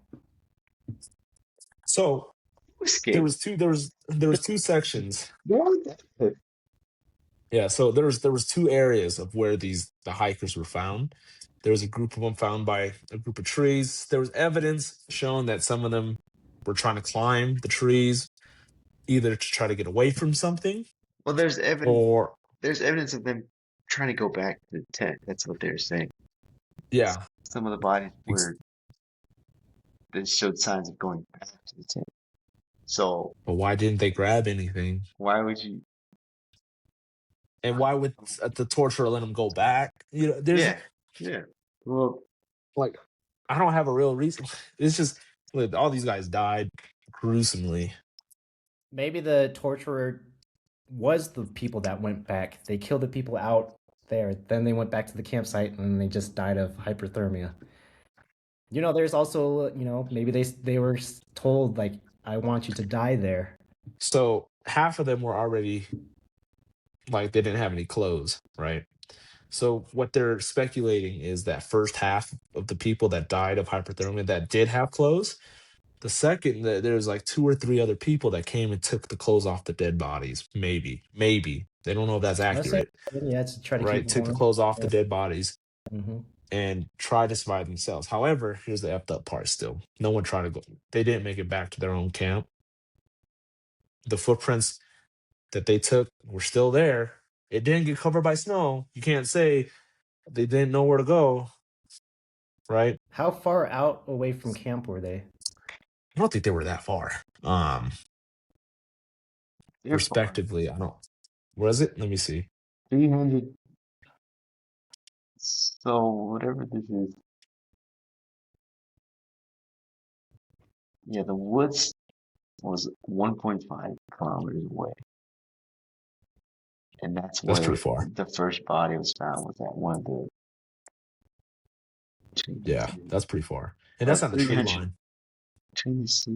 Speaker 1: So
Speaker 2: escape.
Speaker 1: there was two sections.
Speaker 2: Yeah,
Speaker 1: Yeah, so there was 2 areas of where the hikers were found. There was a group of them found by a group of trees. There was evidence showing that some of them were trying to climb the trees, either to try to get away from something,
Speaker 2: well,
Speaker 1: or
Speaker 2: there's evidence of them trying to go back to the tent. That's what they're saying.
Speaker 1: yeah,
Speaker 2: Some of the bodies they showed signs of going back to the tent. So
Speaker 1: but why didn't they grab anything?
Speaker 2: why would you?
Speaker 1: And why would the torturer let them go back? You know, there's
Speaker 2: Yeah. Well,
Speaker 1: like, I don't have a real reason. It's just, look, all these guys died gruesomely.
Speaker 3: Maybe the torturer was the people that went back. They killed the people out there. Then they went back to the campsite and they just died of hyperthermia. You know, there's also, maybe they were told like, I want you to die there.
Speaker 1: So half of them were already, like, they didn't have any clothes, right? So what they're speculating is that first half of the people that died of hyperthermia that did have clothes. The second, there's like 2 or 3 other people that came and took the clothes off the dead bodies. Maybe they don't know if that's
Speaker 3: Let's say,
Speaker 1: accurate,
Speaker 3: yeah, to try to
Speaker 1: right?
Speaker 3: keep
Speaker 1: Took the
Speaker 3: warm.
Speaker 1: clothes off the
Speaker 3: Yeah.
Speaker 1: dead bodies
Speaker 3: Mm-hmm.
Speaker 1: and tried to survive themselves. However, here's the effed up part still. No one tried to go. They didn't make it back to their own camp. The footprints that they took were still there. It didn't get covered by snow. You can't say they didn't know where to go, right?
Speaker 3: How far out away from camp were they?
Speaker 1: I don't think they were that far.
Speaker 2: they're
Speaker 1: Respectively, I don't. What is it? Let me see.
Speaker 2: 300. So whatever this is. Yeah, the woods was 1.5 kilometers away. And that's
Speaker 1: That's
Speaker 2: where
Speaker 1: pretty far.
Speaker 2: the first body was found, was at one of the
Speaker 1: Yeah, that's pretty far. And that's on the tree line.
Speaker 2: trees.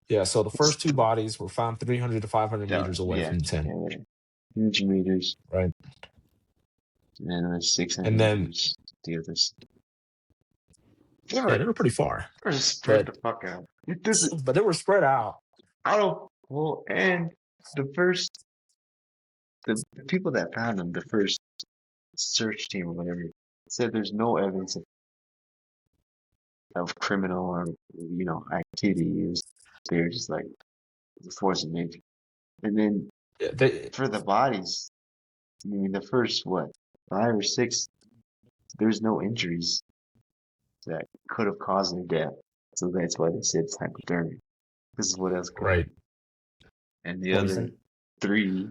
Speaker 1: Yeah, so the first 2 bodies were found 300 to 500
Speaker 2: Yeah,
Speaker 1: meters away from the tent.
Speaker 2: Yeah, 100 meters.
Speaker 1: Right.
Speaker 2: And then there's 600
Speaker 1: And then
Speaker 2: meters. The others.
Speaker 1: they were pretty far.
Speaker 2: They're spread the fuck out.
Speaker 1: But they were spread out.
Speaker 2: Well, and the people that found them, the first search team or whatever, said there's no evidence of criminal or activity. They're just like the force of nature. And then for the bodies, I mean, the first 5 or 6, there's no injuries that could have caused their death. So that's why they said it's hypothermia. This is what else could.
Speaker 3: Right.
Speaker 2: And the
Speaker 3: Poison.
Speaker 2: other 3,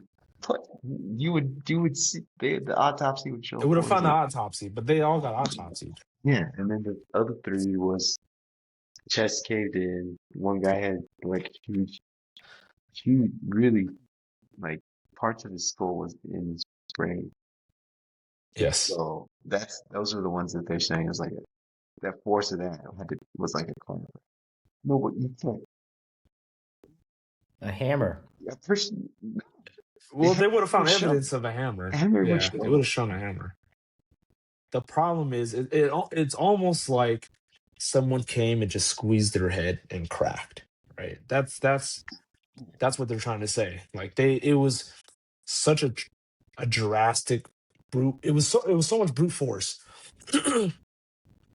Speaker 2: but you would see the autopsy would show.
Speaker 1: They would have found the autopsy, but they all got autopsied.
Speaker 2: Yeah, and then the other 3 was chest caved in. One guy had like huge, really like parts of his skull was in his brain.
Speaker 1: Yes.
Speaker 2: So those are the ones that they're saying is like that force of that was like a climber. No, but you can't.
Speaker 3: A hammer.
Speaker 2: A person.
Speaker 1: Well, they would have found evidence of a hammer.
Speaker 2: Yeah,
Speaker 1: they would have shown a hammer. The problem is, it's almost like someone came and just squeezed their head and cracked. Right? That's what they're trying to say. Like it was such a a drastic brute. It was so much brute force that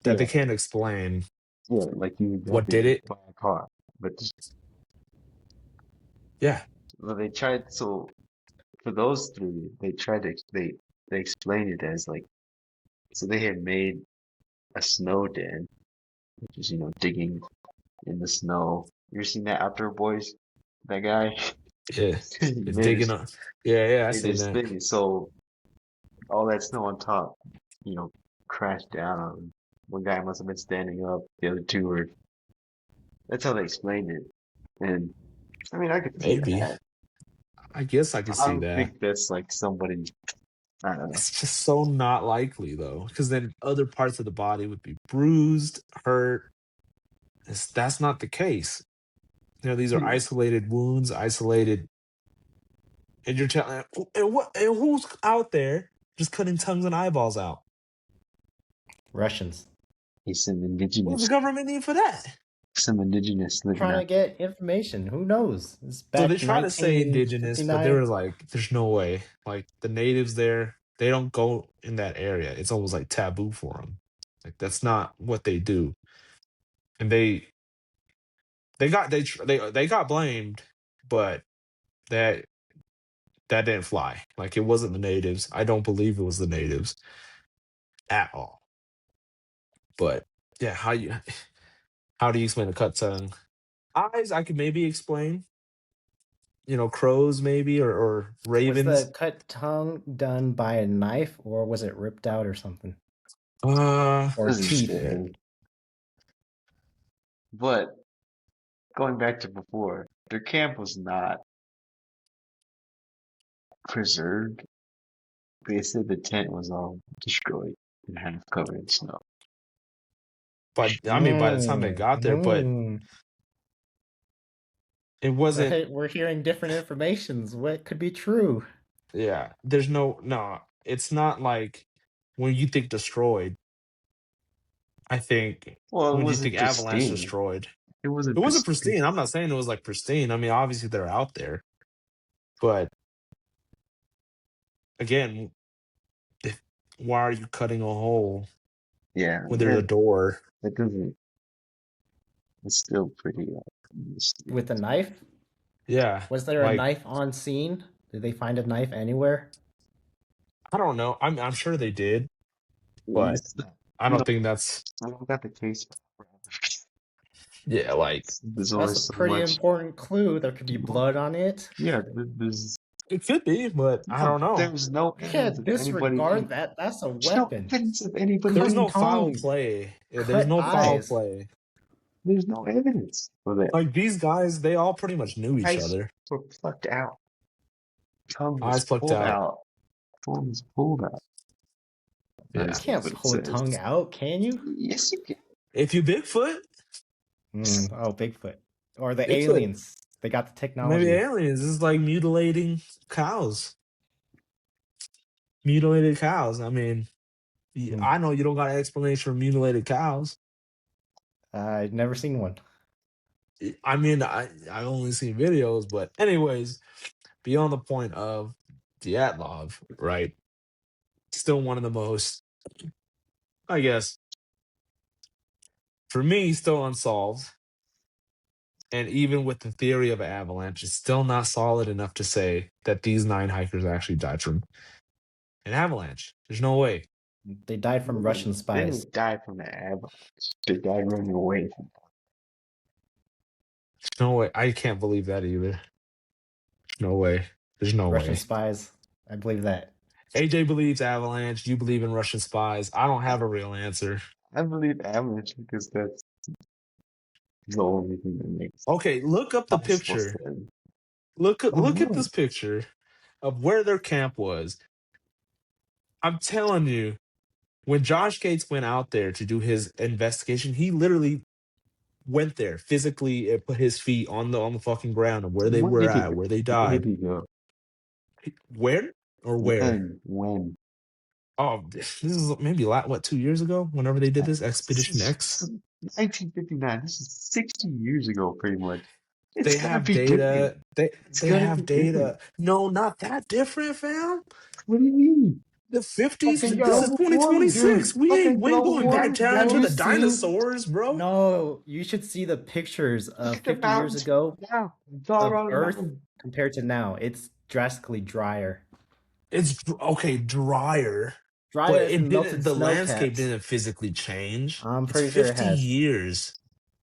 Speaker 2: Yeah,
Speaker 1: they can't explain
Speaker 2: yeah, like you got
Speaker 1: what
Speaker 2: hit
Speaker 1: did it.
Speaker 2: by a car. But just,
Speaker 1: Yeah,
Speaker 2: well, they tried, so for those three, they tried to, they explained it as like, so they had made a snow den, which is, digging in the snow. You ever seen that Outdoor Boys? That guy?
Speaker 1: yeah,
Speaker 2: He
Speaker 1: it's digging up. Yeah, yeah, I
Speaker 2: made
Speaker 1: seen
Speaker 2: this
Speaker 1: that.
Speaker 2: thing. So all that snow on top, you know, crashed down on him. One guy must have been standing up. The other two were. That's how they explained it. And I mean, I could see
Speaker 1: Maybe.
Speaker 2: that.
Speaker 1: I guess I could
Speaker 2: I
Speaker 1: see
Speaker 2: don't
Speaker 1: that.
Speaker 2: think that's like somebody. I don't know.
Speaker 1: It's just so not likely though, because then other parts of the body would be bruised, hurt. That's not the case. These are
Speaker 2: Yeah.
Speaker 1: isolated wounds, isolated, and you're telling, and who's out there just cutting tongues and eyeballs out?
Speaker 3: Russians
Speaker 2: He's some
Speaker 1: What does the
Speaker 2: indigenous,
Speaker 1: government need for that?
Speaker 2: living
Speaker 3: trying
Speaker 2: out.
Speaker 3: to get information. Who knows? It's
Speaker 1: So they
Speaker 3: back
Speaker 1: try to say indigenous, but there
Speaker 3: 1959.
Speaker 1: was like, there's no way. Like the natives there, they don't go in that area. It's almost like taboo for them. Like that's not what they do, and they got blamed, but that that didn't fly. Like it wasn't the natives. I don't believe it was the natives at all. But yeah, how do you explain a cut tongue? Eyes, I could maybe explain. Crows maybe or
Speaker 3: Was the
Speaker 1: ravens.
Speaker 3: cut tongue done by a knife or was it ripped out or something?
Speaker 1: Uh,
Speaker 3: Or
Speaker 2: Doesn't
Speaker 3: teeth?
Speaker 2: say. But going back to before, their camp was not preserved. They said the tent was all destroyed and half covered in snow.
Speaker 1: but I mean, by the time they got there, but
Speaker 3: Mm.
Speaker 1: it wasn't.
Speaker 3: We're hearing different informations. What could be true?
Speaker 1: Yeah, there's no. It's not like when you think destroyed. I think
Speaker 2: Well, it
Speaker 1: when you think
Speaker 2: wasn't
Speaker 1: avalanche
Speaker 2: pristine.
Speaker 1: destroyed,
Speaker 2: It
Speaker 1: it
Speaker 2: wasn't
Speaker 1: wasn't
Speaker 2: pristine.
Speaker 1: pristine. I'm not saying it was like pristine. I mean, obviously they're out there, but again, if, why are you cutting a hole
Speaker 2: Yeah,
Speaker 1: when there's a door?
Speaker 2: that doesn't. It's still pretty
Speaker 3: With a
Speaker 2: mysterious.
Speaker 3: knife?
Speaker 1: Yeah,
Speaker 3: Was there a
Speaker 1: like
Speaker 3: knife on scene? Did they find a knife anywhere?
Speaker 1: I don't know. I'm sure they did, but
Speaker 2: It's not,
Speaker 1: I
Speaker 2: we
Speaker 1: don't
Speaker 2: don't,
Speaker 1: think that's
Speaker 2: we don't got the case.
Speaker 1: yeah. Like
Speaker 2: There's only
Speaker 3: That's a
Speaker 2: so
Speaker 3: pretty
Speaker 2: much.
Speaker 3: important clue. There could be blood on it.
Speaker 2: Yeah, there's
Speaker 1: it could be, but I
Speaker 2: no,
Speaker 1: don't know.
Speaker 2: there's no
Speaker 3: You can't
Speaker 2: evidence of anybody.
Speaker 3: disregard that. That's a
Speaker 2: There's no
Speaker 3: weapon.
Speaker 2: evidence of anybody
Speaker 1: There's
Speaker 3: Cut
Speaker 2: being
Speaker 1: no foul
Speaker 3: tongue,
Speaker 2: tongued.
Speaker 1: play. Yeah, there's
Speaker 3: cut
Speaker 1: no foul
Speaker 3: eyes.
Speaker 1: play.
Speaker 2: There's no evidence for that.
Speaker 1: Like these guys, they all pretty much knew each
Speaker 2: Eyes
Speaker 1: other.
Speaker 2: were plucked out. Tongue was
Speaker 1: Eyes plucked
Speaker 2: pulled
Speaker 1: out.
Speaker 2: out. Form was pulled out.
Speaker 3: You
Speaker 1: Yeah.
Speaker 2: That's
Speaker 3: can't
Speaker 2: what it
Speaker 3: pull a
Speaker 2: says.
Speaker 3: tongue out, can you?
Speaker 2: Yes, you can.
Speaker 1: If you Bigfoot,
Speaker 3: Oh, Bigfoot. Or the
Speaker 1: Bigfoot,
Speaker 3: aliens. They got the
Speaker 1: maybe
Speaker 3: technology.
Speaker 1: aliens. This is like mutilating cows. Mutilated cows. I mean,
Speaker 3: Hmm.
Speaker 1: I know you don't got an explanation for mutilated cows.
Speaker 3: I've never seen one.
Speaker 1: I mean, I only seen videos, but anyways, beyond the point of Dyatlov, right? Still one of the most, I guess, for me, still unsolved. And even with the theory of an avalanche, it's still not solid enough to say that these 9 hikers actually died from an avalanche. There's no way.
Speaker 3: They died from Russian
Speaker 2: They
Speaker 3: spies.
Speaker 2: didn't die from the avalanche. They died running away from it.
Speaker 1: There's no way. I can't believe that either. No way. There's no
Speaker 3: Russian
Speaker 1: way.
Speaker 3: spies. I believe that.
Speaker 1: AJ believes avalanche. You believe in Russian spies. I don't have a real answer.
Speaker 2: I believe avalanche because that's the only thing that makes
Speaker 1: Okay, look up the
Speaker 2: possible
Speaker 1: picture.
Speaker 2: sense.
Speaker 1: Look
Speaker 2: Oh
Speaker 1: at
Speaker 2: no.
Speaker 1: this picture of where their camp was. I'm telling you, when Josh Gates went out there to do his investigation, he literally went there physically and put his feet on the fucking ground of where they
Speaker 2: When
Speaker 1: were
Speaker 2: did he
Speaker 1: at,
Speaker 2: go?
Speaker 1: where they
Speaker 2: When did
Speaker 1: died.
Speaker 2: he go?
Speaker 1: Where or where?
Speaker 2: When?
Speaker 1: Oh, this is maybe 2 years ago. Whenever they did this Expedition X,
Speaker 2: 1959. This is 60 years ago, pretty much. It's
Speaker 1: they
Speaker 2: gonna
Speaker 1: have
Speaker 2: be different.
Speaker 1: data.
Speaker 2: It's
Speaker 1: They
Speaker 2: gonna be
Speaker 1: have
Speaker 2: different.
Speaker 1: data. No, not that different, fam.
Speaker 2: What do you mean?
Speaker 1: The 50s?
Speaker 2: Fucking
Speaker 1: This is
Speaker 2: global warming, dude.
Speaker 1: 2026.
Speaker 2: Fucking
Speaker 1: We ain't
Speaker 2: global
Speaker 1: going back
Speaker 2: warming.
Speaker 1: down
Speaker 3: Have
Speaker 1: to
Speaker 3: you
Speaker 1: the
Speaker 3: seen?
Speaker 1: dinosaurs, bro.
Speaker 3: No, you should see the pictures
Speaker 2: Look
Speaker 3: of
Speaker 2: at the
Speaker 3: 50 years
Speaker 2: mountains
Speaker 3: ago
Speaker 2: now. It's all
Speaker 3: of
Speaker 2: around the
Speaker 3: Earth
Speaker 2: mountain.
Speaker 3: compared to now. It's drastically drier.
Speaker 1: It's okay, drier,
Speaker 3: Drier
Speaker 1: but
Speaker 3: as
Speaker 1: it
Speaker 3: in
Speaker 1: didn't.
Speaker 3: melted
Speaker 1: The
Speaker 3: snow
Speaker 1: landscape
Speaker 3: caps.
Speaker 1: didn't physically change.
Speaker 3: I'm
Speaker 1: It's
Speaker 3: pretty sure it
Speaker 1: 50
Speaker 3: has.
Speaker 1: years.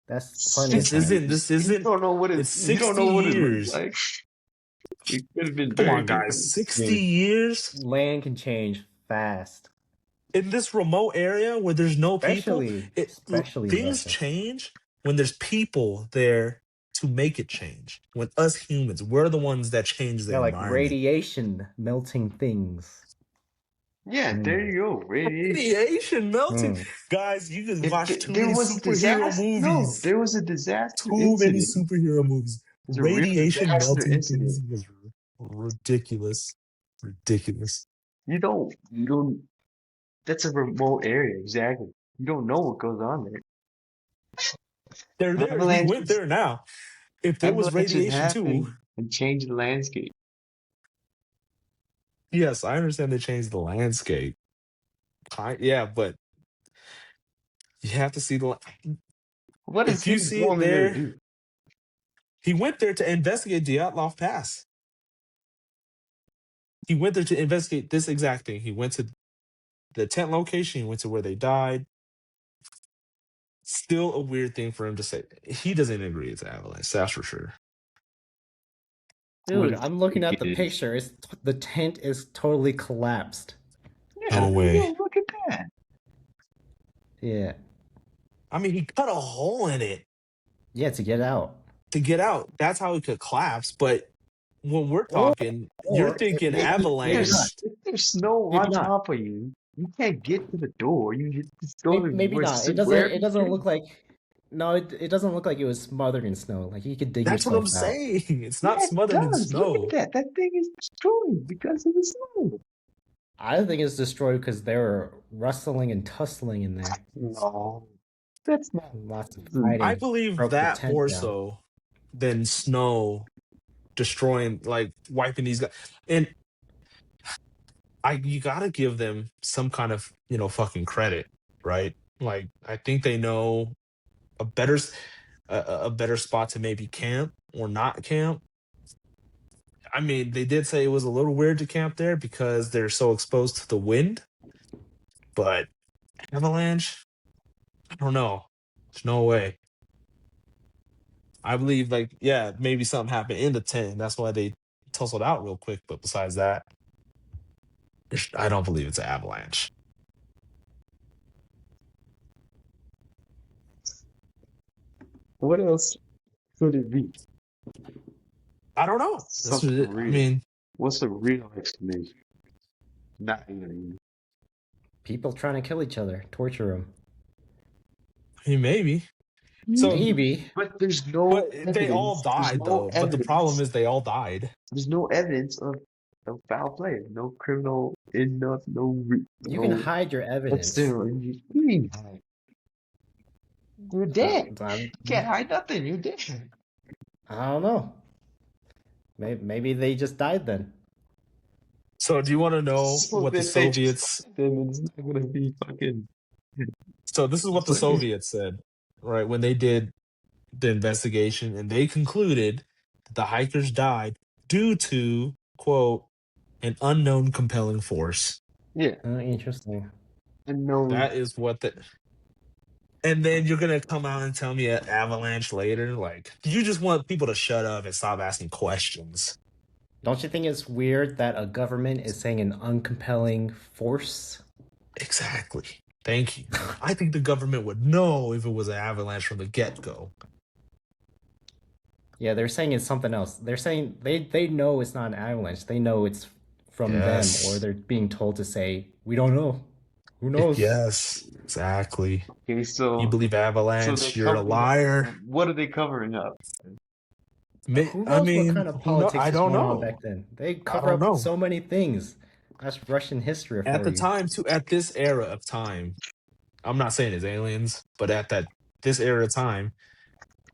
Speaker 3: That's plenty of
Speaker 2: 60
Speaker 3: time.
Speaker 1: This
Speaker 2: years.
Speaker 1: isn't. It's
Speaker 2: You don't
Speaker 1: 60
Speaker 2: know what it looks
Speaker 1: years.
Speaker 2: like. It could have been
Speaker 1: Come
Speaker 2: very
Speaker 1: on, guys.
Speaker 2: different.
Speaker 1: 60
Speaker 3: Dude,
Speaker 1: years
Speaker 3: land can change fast.
Speaker 1: in this remote area where there's no people.
Speaker 3: Especially in
Speaker 1: Things
Speaker 3: Russia.
Speaker 1: change when there's people there to make it change. When us humans, we're the ones that change the
Speaker 3: Yeah, like
Speaker 1: environment.
Speaker 3: radiation melting things.
Speaker 2: Yeah, there you go. Radiation.
Speaker 1: Radiation melting.
Speaker 3: Mm.
Speaker 1: Guys, you can watch too
Speaker 2: There
Speaker 1: many
Speaker 2: was a
Speaker 1: superhero
Speaker 2: disaster. No,
Speaker 1: movies.
Speaker 2: there was a disaster
Speaker 1: Too many
Speaker 2: incident.
Speaker 1: superhero movies.
Speaker 2: It's a real
Speaker 1: Radiation
Speaker 2: disaster
Speaker 1: melting things
Speaker 2: incident.
Speaker 1: is ridiculous. Ridiculous.
Speaker 2: You don't, that's a remote area, exactly. You don't know what goes on there.
Speaker 1: They're there. We went
Speaker 2: Avalanches,
Speaker 1: there now. If there was
Speaker 2: avalanches
Speaker 1: radiation too,
Speaker 2: happen and change the landscape.
Speaker 1: yes, I understand they changed the landscape. Yeah, but you have to see
Speaker 2: What is
Speaker 1: if you
Speaker 2: he
Speaker 1: see it
Speaker 2: going there to
Speaker 1: there,
Speaker 2: do?
Speaker 1: he went there to investigate Dyatlov Pass. He went there to investigate this exact thing. He went to the tent location. He went to where they died. Still a weird thing for him to say. He doesn't agree it's avalanche. That's for sure.
Speaker 2: What
Speaker 3: Dude,
Speaker 2: do you
Speaker 3: I'm looking
Speaker 2: think
Speaker 3: at the
Speaker 2: it is?
Speaker 3: picture. The tent is totally collapsed.
Speaker 2: Yeah,
Speaker 1: No
Speaker 2: there you
Speaker 1: way.
Speaker 2: go. Look at that.
Speaker 3: Yeah.
Speaker 1: I mean, he cut a hole in it
Speaker 3: Yeah, to get out.
Speaker 1: to get out. That's how it could collapse. But when we're
Speaker 3: Or,
Speaker 1: talking, you're thinking
Speaker 3: maybe not.
Speaker 1: avalanche.
Speaker 2: If there's snow
Speaker 3: Maybe
Speaker 2: on
Speaker 3: not.
Speaker 2: top of you, you can't get to the door. You just go to
Speaker 3: Maybe not.
Speaker 2: wherever
Speaker 3: It
Speaker 2: you
Speaker 3: doesn't
Speaker 2: can.
Speaker 3: look like. No, it doesn't look like it was smothered in snow. Like you could dig
Speaker 1: That's what I'm
Speaker 3: yourself out.
Speaker 1: saying. It's not
Speaker 2: Yeah, it
Speaker 1: smothered in
Speaker 2: does. Look at
Speaker 1: snow.
Speaker 2: that. That thing is destroyed because of the snow.
Speaker 3: I think it's destroyed because they were rustling and tussling in there.
Speaker 2: No, that's not.
Speaker 3: Lots of
Speaker 2: Mm.
Speaker 1: I
Speaker 3: fighting
Speaker 1: believe
Speaker 3: broke the
Speaker 1: that
Speaker 3: tent
Speaker 1: more
Speaker 3: down.
Speaker 1: so than snow destroying, like wiping these guys. And you gotta give them some kind of fucking credit, right? Like I think they know a better a better spot to maybe camp or not camp. I mean, they did say it was a little weird to camp there because they're so exposed to the wind, but avalanche, I don't know. There's no way. I believe, like, yeah, maybe something happened in the tent. And that's why they tussled out real quick. But besides that, I don't believe it's an avalanche.
Speaker 2: What else could it be?
Speaker 1: I don't know.
Speaker 2: Something
Speaker 1: I
Speaker 2: real.
Speaker 1: mean,
Speaker 2: What's the real explanation? Not alien.
Speaker 3: People trying to kill each other, torture them.
Speaker 1: maybe. So,
Speaker 3: Maybe.
Speaker 2: But there's no
Speaker 1: but they all
Speaker 2: evidence. There's
Speaker 1: died
Speaker 2: no
Speaker 1: though. But the problem
Speaker 2: evidence.
Speaker 1: is they all died.
Speaker 2: There's no evidence of foul play. No criminal enough.
Speaker 3: You can
Speaker 2: No
Speaker 3: hide your evidence.
Speaker 2: external injury. You mean hide? You're dead.
Speaker 3: I'm-
Speaker 2: You can't hide nothing. You're dead.
Speaker 3: I don't know. Maybe they just died then.
Speaker 1: So, do you want to know
Speaker 2: So
Speaker 1: what the
Speaker 2: then they just
Speaker 1: Soviets?
Speaker 2: died, then it's not gonna be fucking.
Speaker 1: So, this is what the Soviets said, right? When they did the investigation, and they concluded that the hikers died due to, quote, an unknown compelling force.
Speaker 2: Yeah.
Speaker 3: Oh, interesting.
Speaker 2: Unknown.
Speaker 1: That is what the. And then you're gonna come out and tell me an avalanche later? Like, you just want people to shut up and stop asking questions.
Speaker 3: Don't you think it's weird that a government is saying an uncompelling force?
Speaker 1: Exactly. Thank you. I think the government would know if it was an avalanche from the get-go.
Speaker 3: Yeah, they're saying it's something else. They're saying they know it's not an avalanche. They know it's from
Speaker 1: Yes.
Speaker 3: them, or they're being told to say, "We don't know. Who knows?"
Speaker 1: Yes, exactly.
Speaker 2: Okay, so
Speaker 1: You believe avalanche?
Speaker 2: they're
Speaker 1: You're a
Speaker 2: covering up.
Speaker 1: liar.
Speaker 2: What are they covering up?
Speaker 3: Who
Speaker 1: I
Speaker 3: knows what
Speaker 1: mean,
Speaker 3: kind of
Speaker 1: who know?
Speaker 3: politics
Speaker 1: I
Speaker 3: was
Speaker 1: don't
Speaker 3: going on
Speaker 1: know.
Speaker 3: back then? They
Speaker 1: I
Speaker 3: cover
Speaker 1: don't
Speaker 3: up
Speaker 1: know.
Speaker 3: so many things. That's Russian history for
Speaker 1: At the
Speaker 3: you.
Speaker 1: time, too, at this era of time, I'm not saying it's aliens, but at this era of time,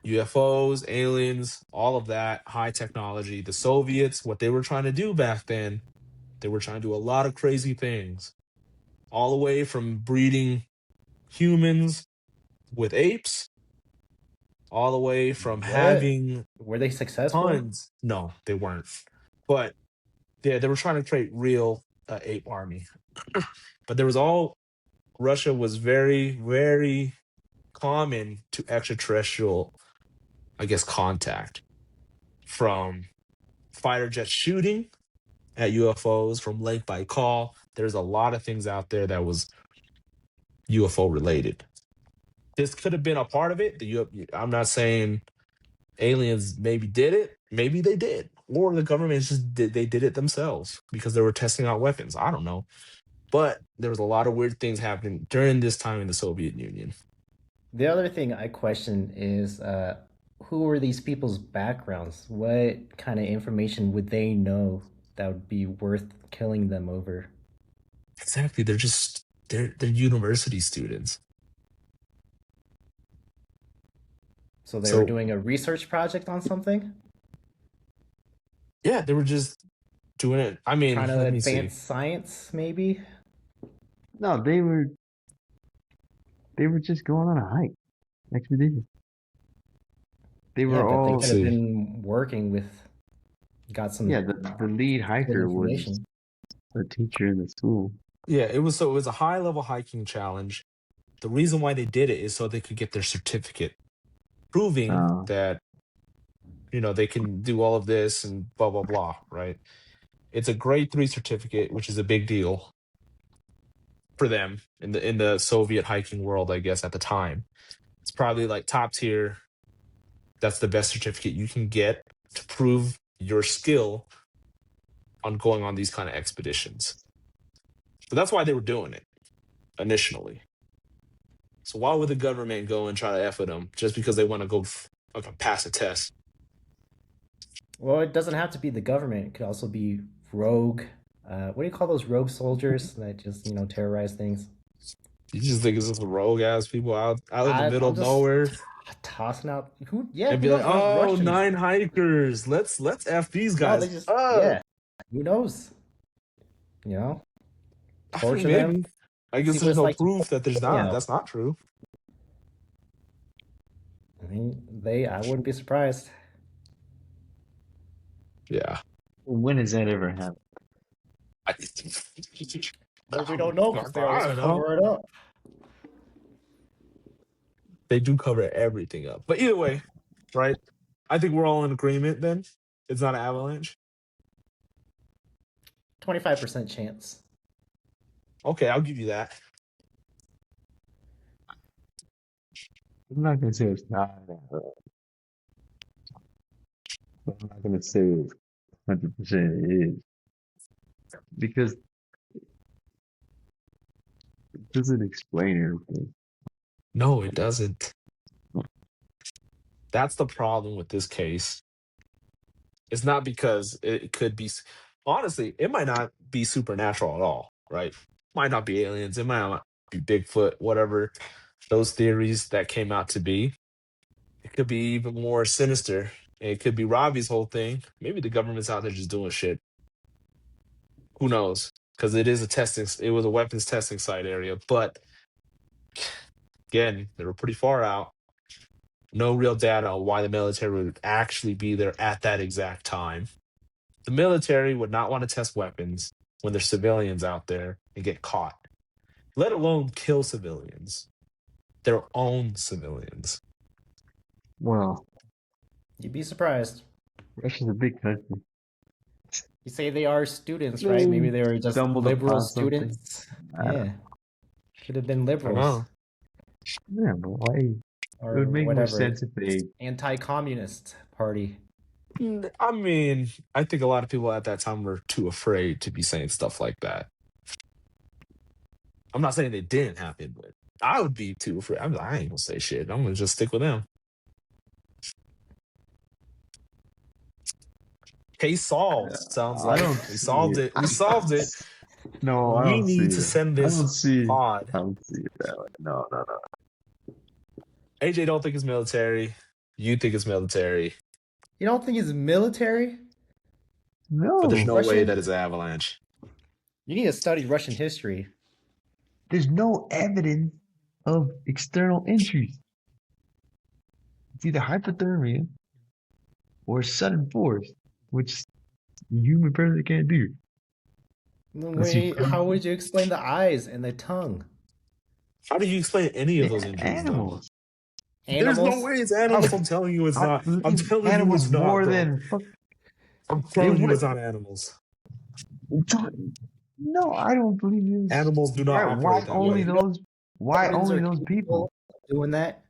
Speaker 1: UFOs, aliens, all of that high technology, the Soviets, what they were trying to do back then They were trying to do a lot of crazy things, all the way from breeding humans with apes, all the way from
Speaker 3: What?
Speaker 1: having
Speaker 3: Were they successful?
Speaker 1: tons. No, they weren't. But yeah, they were trying to create real ape army. But there was all Russia was very, very common to extraterrestrial, I guess, contact from fighter jet shooting at UFOs from Lake Baikal. There's a lot of things out there that was UFO related. This could have been a part of it. I'm not saying aliens maybe did it. Maybe they did, or the government just did. They did it themselves because they were testing out weapons. I don't know, but there was a lot of weird things happening during this time in the Soviet Union.
Speaker 3: The other thing I question is who were these people's backgrounds? What kind of information would they know that would be worth killing them over?
Speaker 1: Exactly, they're university students.
Speaker 3: So they were
Speaker 1: So
Speaker 3: doing a research project on something?
Speaker 1: yeah, they were just doing it. I mean,
Speaker 3: Trying to
Speaker 1: let me see.
Speaker 3: advance science, maybe?
Speaker 2: No, they were just going on a hike expedition. They
Speaker 3: Yeah,
Speaker 2: were
Speaker 3: but they
Speaker 2: all
Speaker 3: could have
Speaker 1: See.
Speaker 3: been working with, got some
Speaker 2: yeah. The lead
Speaker 3: good
Speaker 2: hiker was
Speaker 3: information.
Speaker 2: a teacher in the school.
Speaker 1: Yeah, it was a high level hiking challenge. The reason why they did it is so they could get their certificate proving
Speaker 2: Uh,
Speaker 1: that they can do all of this and blah blah blah, right? It's a grade 3 certificate, which is a big deal for them in the Soviet hiking world, I guess at the time. It's probably like top tier. That's the best certificate you can get to prove your skill on going on these kind of expeditions. So that's why they were doing it initially. So why would the government go and try to F with them just because they want to go pass a test?
Speaker 3: Well, it doesn't have to be the government. It could also be rogue. What do you call those rogue soldiers that just, terrorize things?
Speaker 1: You just think it's just rogue ass people out in the middle
Speaker 3: I'm
Speaker 1: of
Speaker 3: just
Speaker 1: nowhere
Speaker 3: tossing out yeah,
Speaker 1: and
Speaker 3: who
Speaker 1: be like,
Speaker 3: knows?
Speaker 1: oh,
Speaker 3: Russians.
Speaker 1: 9 hikers. Let's F these
Speaker 3: No, they
Speaker 1: guys
Speaker 3: just
Speaker 1: up.
Speaker 3: yeah. Who knows?
Speaker 1: I mean,
Speaker 3: Torture them,
Speaker 1: maybe. I
Speaker 3: see
Speaker 1: guess
Speaker 3: what
Speaker 1: there's
Speaker 3: it's
Speaker 1: no
Speaker 3: like to
Speaker 1: proof that there's
Speaker 3: me
Speaker 1: not.
Speaker 3: out.
Speaker 1: That's not true.
Speaker 3: I mean, I wouldn't be surprised.
Speaker 1: Yeah.
Speaker 2: when has that ever happened?
Speaker 1: I,
Speaker 3: But we don't know because they
Speaker 1: I
Speaker 3: always
Speaker 1: don't know.
Speaker 3: cover it up.
Speaker 1: They do cover everything up. But either way, right? I think we're all in agreement then. It's not an avalanche.
Speaker 3: 25% chance.
Speaker 1: Okay, I'll give you that.
Speaker 2: I'm not gonna say it's not. I'm not gonna say 100% it is because it doesn't explain everything.
Speaker 1: No, it doesn't. That's the problem with this case. It's not because it could be, honestly, it might not be supernatural at all, right? Might not be aliens. It might not be Bigfoot, whatever those theories that came out to be. It could be even more sinister. It could be Robbie's whole thing. Maybe the government's out there just doing shit. Who knows? Because it was a weapons testing site area. But again, they were pretty far out. No real data on why the military would actually be there at that exact time. The military would not want to test weapons when there's civilians out there and get caught, let alone kill civilians, their own civilians.
Speaker 2: Well,
Speaker 3: You'd be surprised.
Speaker 2: Russia's a big country.
Speaker 3: You say they are students, right? Maybe they were just
Speaker 2: Stumbled
Speaker 3: liberal
Speaker 2: upon something.
Speaker 3: students.
Speaker 2: I don't
Speaker 3: Yeah. Could have been
Speaker 1: I don't
Speaker 3: liberals
Speaker 1: know.
Speaker 2: Yeah, but why? It
Speaker 3: or
Speaker 2: would make more
Speaker 3: whatever.
Speaker 2: sense if they.
Speaker 3: Anti-communist party.
Speaker 1: I mean, I think a lot of people at that time were too afraid to be saying stuff like that. I'm not saying they didn't happen, but I would be too afraid. I ain't gonna say shit. I'm gonna just stick with them. Case solved. Sounds
Speaker 2: I
Speaker 1: like
Speaker 2: don't
Speaker 1: we
Speaker 2: see
Speaker 1: solved it. We solved it.
Speaker 2: No, I
Speaker 1: We
Speaker 2: don't see
Speaker 1: need to
Speaker 2: it.
Speaker 1: send
Speaker 2: I
Speaker 1: this
Speaker 2: don't see.
Speaker 1: pod.
Speaker 2: I don't see it that way. No.
Speaker 1: AJ don't think it's military. You think it's military,
Speaker 3: You don't think it's military?
Speaker 1: but there's
Speaker 2: No.
Speaker 1: no way
Speaker 3: Russian?
Speaker 1: that it's avalanche.
Speaker 3: You need to study Russian history.
Speaker 2: There's no evidence of external injuries. It's either hypothermia or sudden force, which the human person can't do. Unless you
Speaker 3: How would you explain the eyes and the tongue?
Speaker 1: How do you explain any of those injuries, though?
Speaker 2: Animals.
Speaker 1: There's no
Speaker 3: Animals?
Speaker 1: way it's animals. I'm telling you it's
Speaker 2: I
Speaker 1: not. I'm
Speaker 2: believe
Speaker 1: telling you
Speaker 2: animals
Speaker 1: it's not,
Speaker 2: more
Speaker 1: bro.
Speaker 2: than fuck.
Speaker 1: I'm telling you
Speaker 2: would-
Speaker 1: it's not animals.
Speaker 2: No, I don't believe you.
Speaker 1: Animals do not operate that way.
Speaker 2: Why
Speaker 3: Humans
Speaker 2: only
Speaker 3: are
Speaker 2: those people?
Speaker 3: capable of doing that?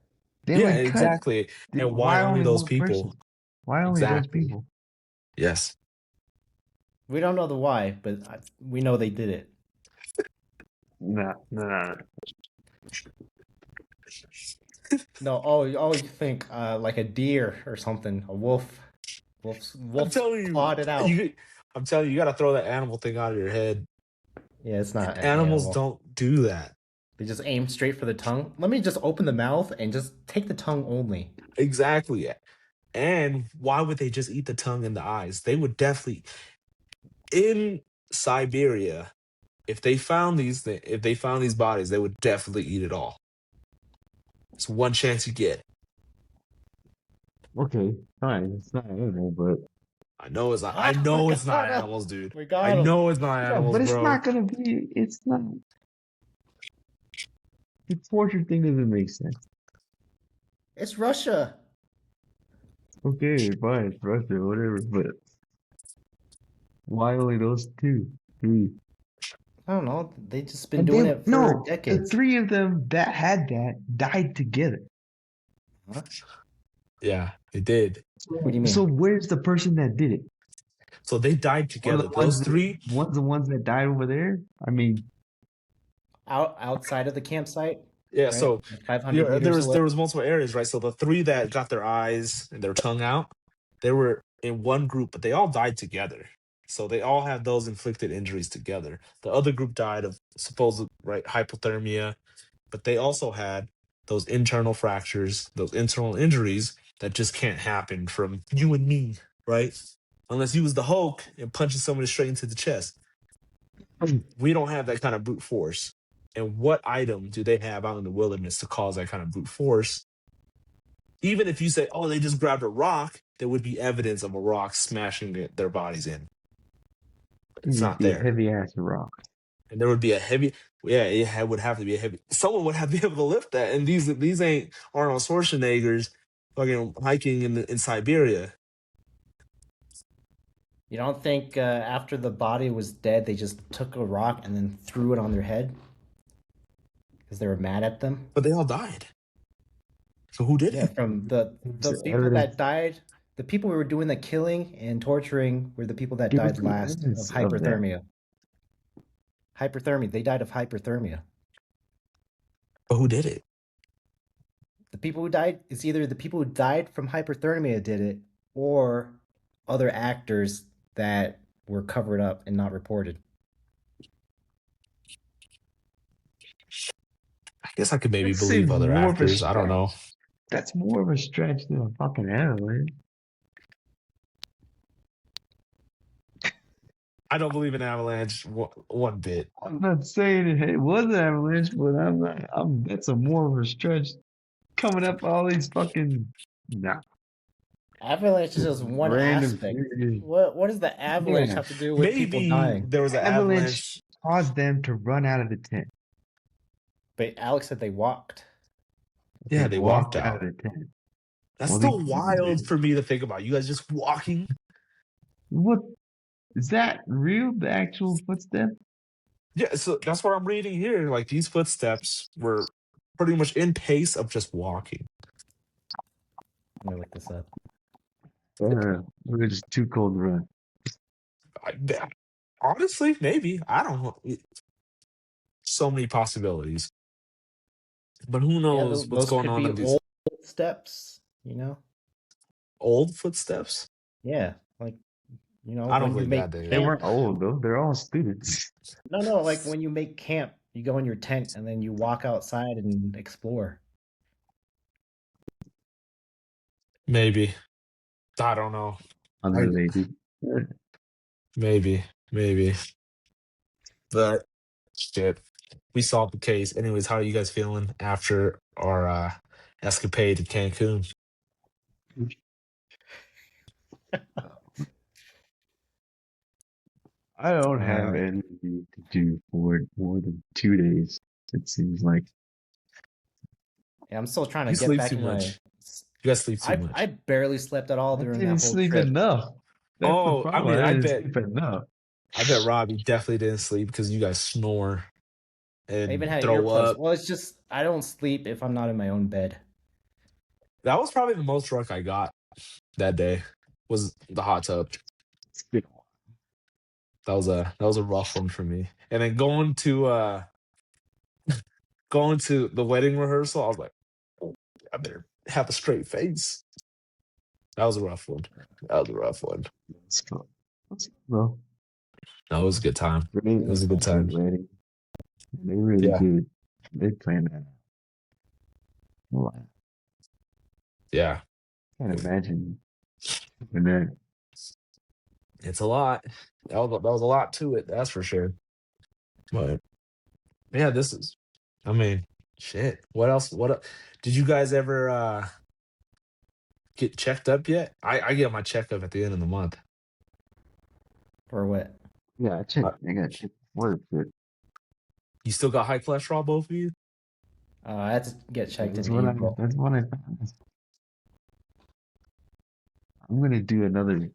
Speaker 2: They
Speaker 1: Yeah,
Speaker 2: would cut.
Speaker 1: exactly. And why
Speaker 2: Why
Speaker 1: only
Speaker 2: only
Speaker 1: those
Speaker 2: one
Speaker 1: people?
Speaker 2: person? Why only those
Speaker 1: Exactly.
Speaker 2: people?
Speaker 1: Yes.
Speaker 3: We don't know the why, but we know they did it.
Speaker 2: No.
Speaker 3: No, oh, you think like a deer or something, a wolf.
Speaker 1: I'm
Speaker 3: Wolf's
Speaker 1: telling
Speaker 3: clawed it out.
Speaker 1: I'm telling you, you got to throw that animal thing out of your head.
Speaker 3: Yeah, it's not an
Speaker 1: Animals
Speaker 3: animal.
Speaker 1: don't do that.
Speaker 3: They just aim straight for the tongue. Let me just open the mouth and just take the tongue only.
Speaker 1: Exactly. And why would they just eat the tongue and the eyes? They would definitely in Siberia, if they found these bodies, they would definitely eat it all. It's one chance you get.
Speaker 2: Okay, fine. It's not animal, but
Speaker 1: I know it's not.
Speaker 3: Ah,
Speaker 1: I know
Speaker 3: we
Speaker 1: it's
Speaker 3: got
Speaker 1: not
Speaker 3: him.
Speaker 1: animals, dude.
Speaker 3: We got
Speaker 1: I
Speaker 3: him.
Speaker 1: know it's not
Speaker 2: yeah,
Speaker 1: animals,
Speaker 2: but it's
Speaker 1: bro.
Speaker 2: not gonna be. It's not. The torture thing doesn't make sense.
Speaker 3: It's Russia.
Speaker 2: Okay, fine, it's Russia, whatever. But why only those two, three?
Speaker 3: I don't know. They just been
Speaker 2: And
Speaker 3: doing it for
Speaker 2: the
Speaker 3: decades.
Speaker 2: three of them that had that died together.
Speaker 3: Huh?
Speaker 1: Yeah, they did.
Speaker 3: What do you mean?
Speaker 2: So where's the person that did it?
Speaker 1: So they died
Speaker 2: One of
Speaker 1: together.
Speaker 2: the ones
Speaker 1: Those three.
Speaker 2: the ones that died over there. I mean,
Speaker 3: Outside of the campsite?
Speaker 1: Yeah.
Speaker 3: Right?
Speaker 1: So
Speaker 3: 500
Speaker 1: there
Speaker 3: meters
Speaker 1: was
Speaker 3: away.
Speaker 1: multiple areas, right? So the three that got their eyes and their tongue out, they were in one group, but they all died together. So they all had those inflicted injuries together. The other group died of supposed right hypothermia, but they also had those internal fractures, those internal injuries that just can't happen from you and me, right? Unless you was the Hulk and punching somebody straight into the chest. We don't have that kind of brute force. And what item do they have out in the wilderness to cause that kind of brute force? Even if you say, oh, they just grabbed a rock, there would be evidence of a rock smashing their bodies in. It's
Speaker 2: it'd
Speaker 1: not
Speaker 2: be a
Speaker 1: there.
Speaker 2: heavy ass rock.
Speaker 1: And there would be a heavy, would have to be a heavy. Someone would have to be able to lift that. And these ain't Arnold Schwarzeneggers fucking hiking in Siberia.
Speaker 3: You don't think after the body was dead, they just took a rock and then threw it on their head? Because they were mad at them?
Speaker 1: But they all died. So who did
Speaker 3: Yeah,
Speaker 1: it?
Speaker 3: from the
Speaker 2: There's
Speaker 3: people
Speaker 2: evidence.
Speaker 3: that died, the people who were doing the killing and torturing were the people that
Speaker 2: Give us
Speaker 3: died
Speaker 2: the
Speaker 3: last of
Speaker 2: evidence of that.
Speaker 3: hyperthermia. Hyperthermia. They died of hyperthermia.
Speaker 1: But who did it?
Speaker 3: The people who died, it's either the people who died from hyperthermia did it, or other actors that were covered up and not reported.
Speaker 1: I guess I could maybe
Speaker 2: That
Speaker 1: believe
Speaker 2: seems
Speaker 1: other
Speaker 2: more of a
Speaker 1: actors. I don't know.
Speaker 2: That's more of a stretch than a fucking avalanche.
Speaker 1: I don't believe in avalanche one bit.
Speaker 2: I'm not saying it was an avalanche, but I'm not. That's a more of a stretch. Coming up all these fucking
Speaker 3: Avalanche is just one
Speaker 2: random
Speaker 3: aspect.
Speaker 2: theories.
Speaker 3: What does the avalanche
Speaker 2: Yeah.
Speaker 3: have to do with people
Speaker 1: Maybe
Speaker 3: dying?
Speaker 1: there was an
Speaker 2: Avalanche
Speaker 1: avalanche.
Speaker 2: caused them to run out of the tent.
Speaker 3: But Alex said they walked.
Speaker 1: Yeah, they walked out.
Speaker 2: of the tent.
Speaker 1: That's
Speaker 2: Well,
Speaker 1: still
Speaker 2: they-
Speaker 1: wild for me to think about. You guys just walking.
Speaker 2: What is that real? The actual footstep?
Speaker 1: Yeah, so that's what I'm reading here. Like these footsteps were pretty much in pace of just walking.
Speaker 3: Let me look this up.
Speaker 2: We're just too cold to run.
Speaker 1: Honestly, maybe. I don't know. So many possibilities. But who knows what's
Speaker 3: Those
Speaker 1: going
Speaker 3: could
Speaker 1: on
Speaker 3: be
Speaker 1: in these
Speaker 3: old steps, you know?
Speaker 1: old footsteps?
Speaker 3: Yeah, like,
Speaker 1: I don't
Speaker 3: when you
Speaker 1: believe
Speaker 3: make
Speaker 1: that, dude.
Speaker 2: They
Speaker 3: camp.
Speaker 2: weren't old though. They're all students.
Speaker 3: No, like when you make camp, you go in your tent and then you walk outside and explore.
Speaker 1: Maybe. I don't know.
Speaker 2: Unrelated.
Speaker 1: Maybe. But shit, we solved the case. Anyways, how are you guys feeling after our escapade to Cancun?
Speaker 2: I don't have anything to do for more than 2 days. It seems like
Speaker 3: Yeah, I'm still trying to
Speaker 1: You
Speaker 3: get
Speaker 1: sleep
Speaker 3: back
Speaker 1: too
Speaker 3: in
Speaker 1: much.
Speaker 3: my.
Speaker 1: You guys sleep too
Speaker 3: I
Speaker 1: much.
Speaker 3: I barely slept at all
Speaker 2: I
Speaker 3: during
Speaker 2: didn't
Speaker 3: that whole
Speaker 2: sleep
Speaker 3: trip.
Speaker 2: enough. That's the
Speaker 1: Oh, I
Speaker 2: problem.
Speaker 1: mean,
Speaker 2: I
Speaker 1: I
Speaker 2: didn't
Speaker 1: bet
Speaker 2: sleep enough.
Speaker 1: Robbie definitely didn't sleep because you guys snore
Speaker 3: I even
Speaker 1: and
Speaker 3: had
Speaker 1: throw
Speaker 3: earplugs.
Speaker 1: up.
Speaker 3: Well, it's just I don't sleep if I'm not in my own bed.
Speaker 1: That was probably the most drunk I got that day. Was the hot tub.
Speaker 2: It's been a while.
Speaker 1: That was a rough one for me. And then going to the wedding rehearsal, I was like, oh, I better have a straight face. That was a rough one. That was a rough one.
Speaker 2: It's fun. It's fun, though.
Speaker 1: No, it was a good time.
Speaker 2: Great,
Speaker 1: It was a good time.
Speaker 2: wedding. They really
Speaker 1: Yeah.
Speaker 2: did. They planned that out. Wow.
Speaker 1: Yeah.
Speaker 2: Can't imagine doing that.
Speaker 1: It's a lot. That was a lot to it, that's for sure. But yeah, I mean, shit. What else? Did you guys ever get checked up yet? I get my checkup at the end of the month.
Speaker 3: Or what?
Speaker 2: Yeah,
Speaker 1: Uh,
Speaker 2: I got checked before the trip.
Speaker 1: You still got high cholesterol, both of you?
Speaker 3: I had to get checked
Speaker 2: That's
Speaker 3: in
Speaker 2: what
Speaker 3: April.
Speaker 2: I found. I'm gonna do another.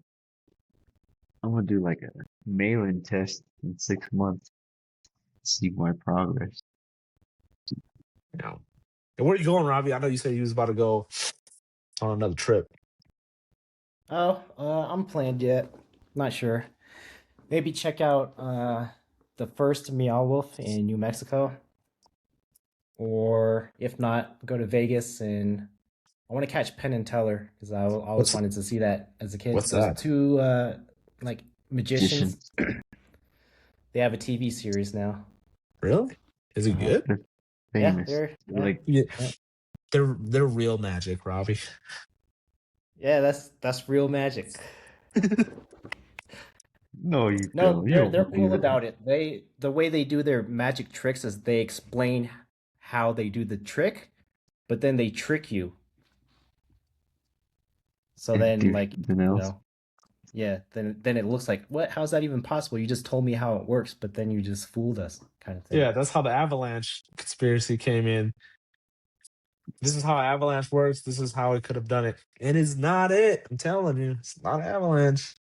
Speaker 2: I'm gonna do like a mail-in test in 6 months. See my progress.
Speaker 1: Yeah. And where are you going, Robbie? I know you said you was about to go on another trip.
Speaker 3: Oh, I'm planned yet. Not sure. Maybe check out the first Meow Wolf in New Mexico. Or if not, go to Vegas and I want to catch Penn and Teller because I always
Speaker 1: What's
Speaker 3: wanted to see that as a kid.
Speaker 1: what's
Speaker 3: Those
Speaker 1: that?
Speaker 3: two like magicians.
Speaker 2: Magicians.
Speaker 3: They have a TV series now.
Speaker 1: Really? Is it good?
Speaker 2: They're
Speaker 3: Yeah,
Speaker 2: famous.
Speaker 3: they're
Speaker 2: They're like
Speaker 1: Yeah.
Speaker 3: yeah.
Speaker 1: They're real magic, Robbie.
Speaker 3: Yeah, that's real magic.
Speaker 2: no, you
Speaker 3: No,
Speaker 2: don't. You
Speaker 3: they're
Speaker 2: don't
Speaker 3: they're
Speaker 2: believe
Speaker 3: cool
Speaker 2: it.
Speaker 3: about it. The way they do their magic tricks is they explain how they do the trick, but then they trick you. So
Speaker 2: And
Speaker 3: then
Speaker 2: do
Speaker 3: like,
Speaker 2: something else.
Speaker 3: yeah, then it looks like, what? How's that even possible? You just told me how it works, but then you just fooled us, kind of thing.
Speaker 1: Yeah, that's how the avalanche conspiracy came in. This is how avalanche works. This is how it could have done it. And it's not it. I'm telling you, it's not avalanche.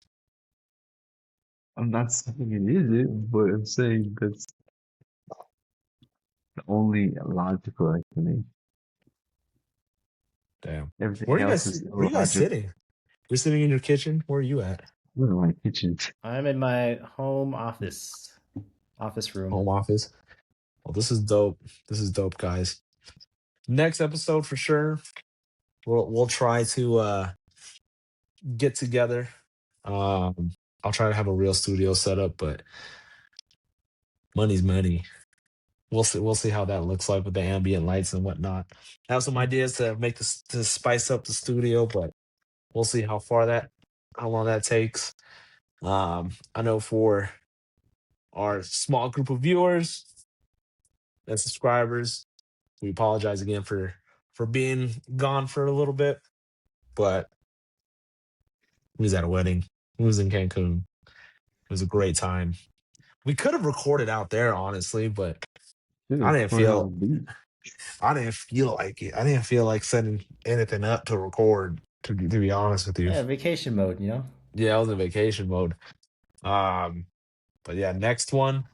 Speaker 2: I'm not saying it is it, but I'm saying that's the only logical explanation.
Speaker 1: Damn.
Speaker 2: Everything else is
Speaker 1: Where are you guys
Speaker 2: illogical.
Speaker 1: sitting? You're sitting in your kitchen? Where are you at?
Speaker 2: Look at my kitchen.
Speaker 3: I'm in my home office room.
Speaker 1: Home office. Well, this is dope. This is dope, guys. Next episode for sure. We'll try to get together. I'll try to have a real studio set up, but money's money. We'll see how that looks like with the ambient lights and whatnot. I have some ideas to make this to spice up the studio, but we'll see how long that takes. I know for our small group of viewers and subscribers, we apologize again for being gone for a little bit, but we was at a wedding. We was in Cancun. It was a great time. We could have recorded out there, honestly, but I didn't feel like it. I didn't feel like setting anything up to record. To be honest with you,
Speaker 3: Yeah, vacation mode,
Speaker 1: yeah, I was in vacation mode. But yeah, next one,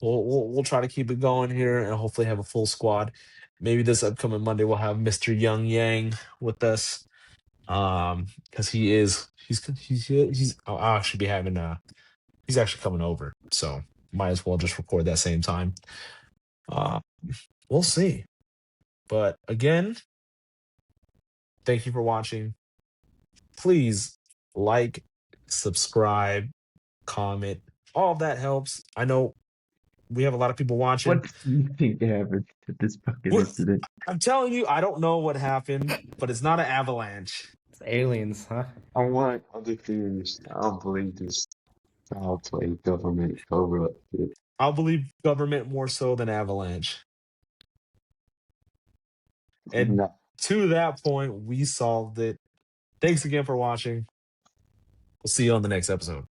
Speaker 1: we'll try to keep it going here and hopefully have a full squad. Maybe this upcoming Monday we'll have Mr. Young Yang with us. Because I'll actually be having he's actually coming over, so might as well just record that same time. We'll see. But again, thank you for watching. Please like, subscribe, comment. All of that helps. I know we have a lot of people watching.
Speaker 2: What do you think happened at this fucking
Speaker 1: What?
Speaker 2: incident?
Speaker 1: I'm telling you, I don't know what happened, but it's not an avalanche.
Speaker 3: It's aliens, huh?
Speaker 2: I want other theories. I don't believe this. Foul play, government cover up.
Speaker 1: I'll believe government more so than avalanche. And
Speaker 2: No.
Speaker 1: to that point, we solved it. Thanks again for watching. We'll see you on the next episode.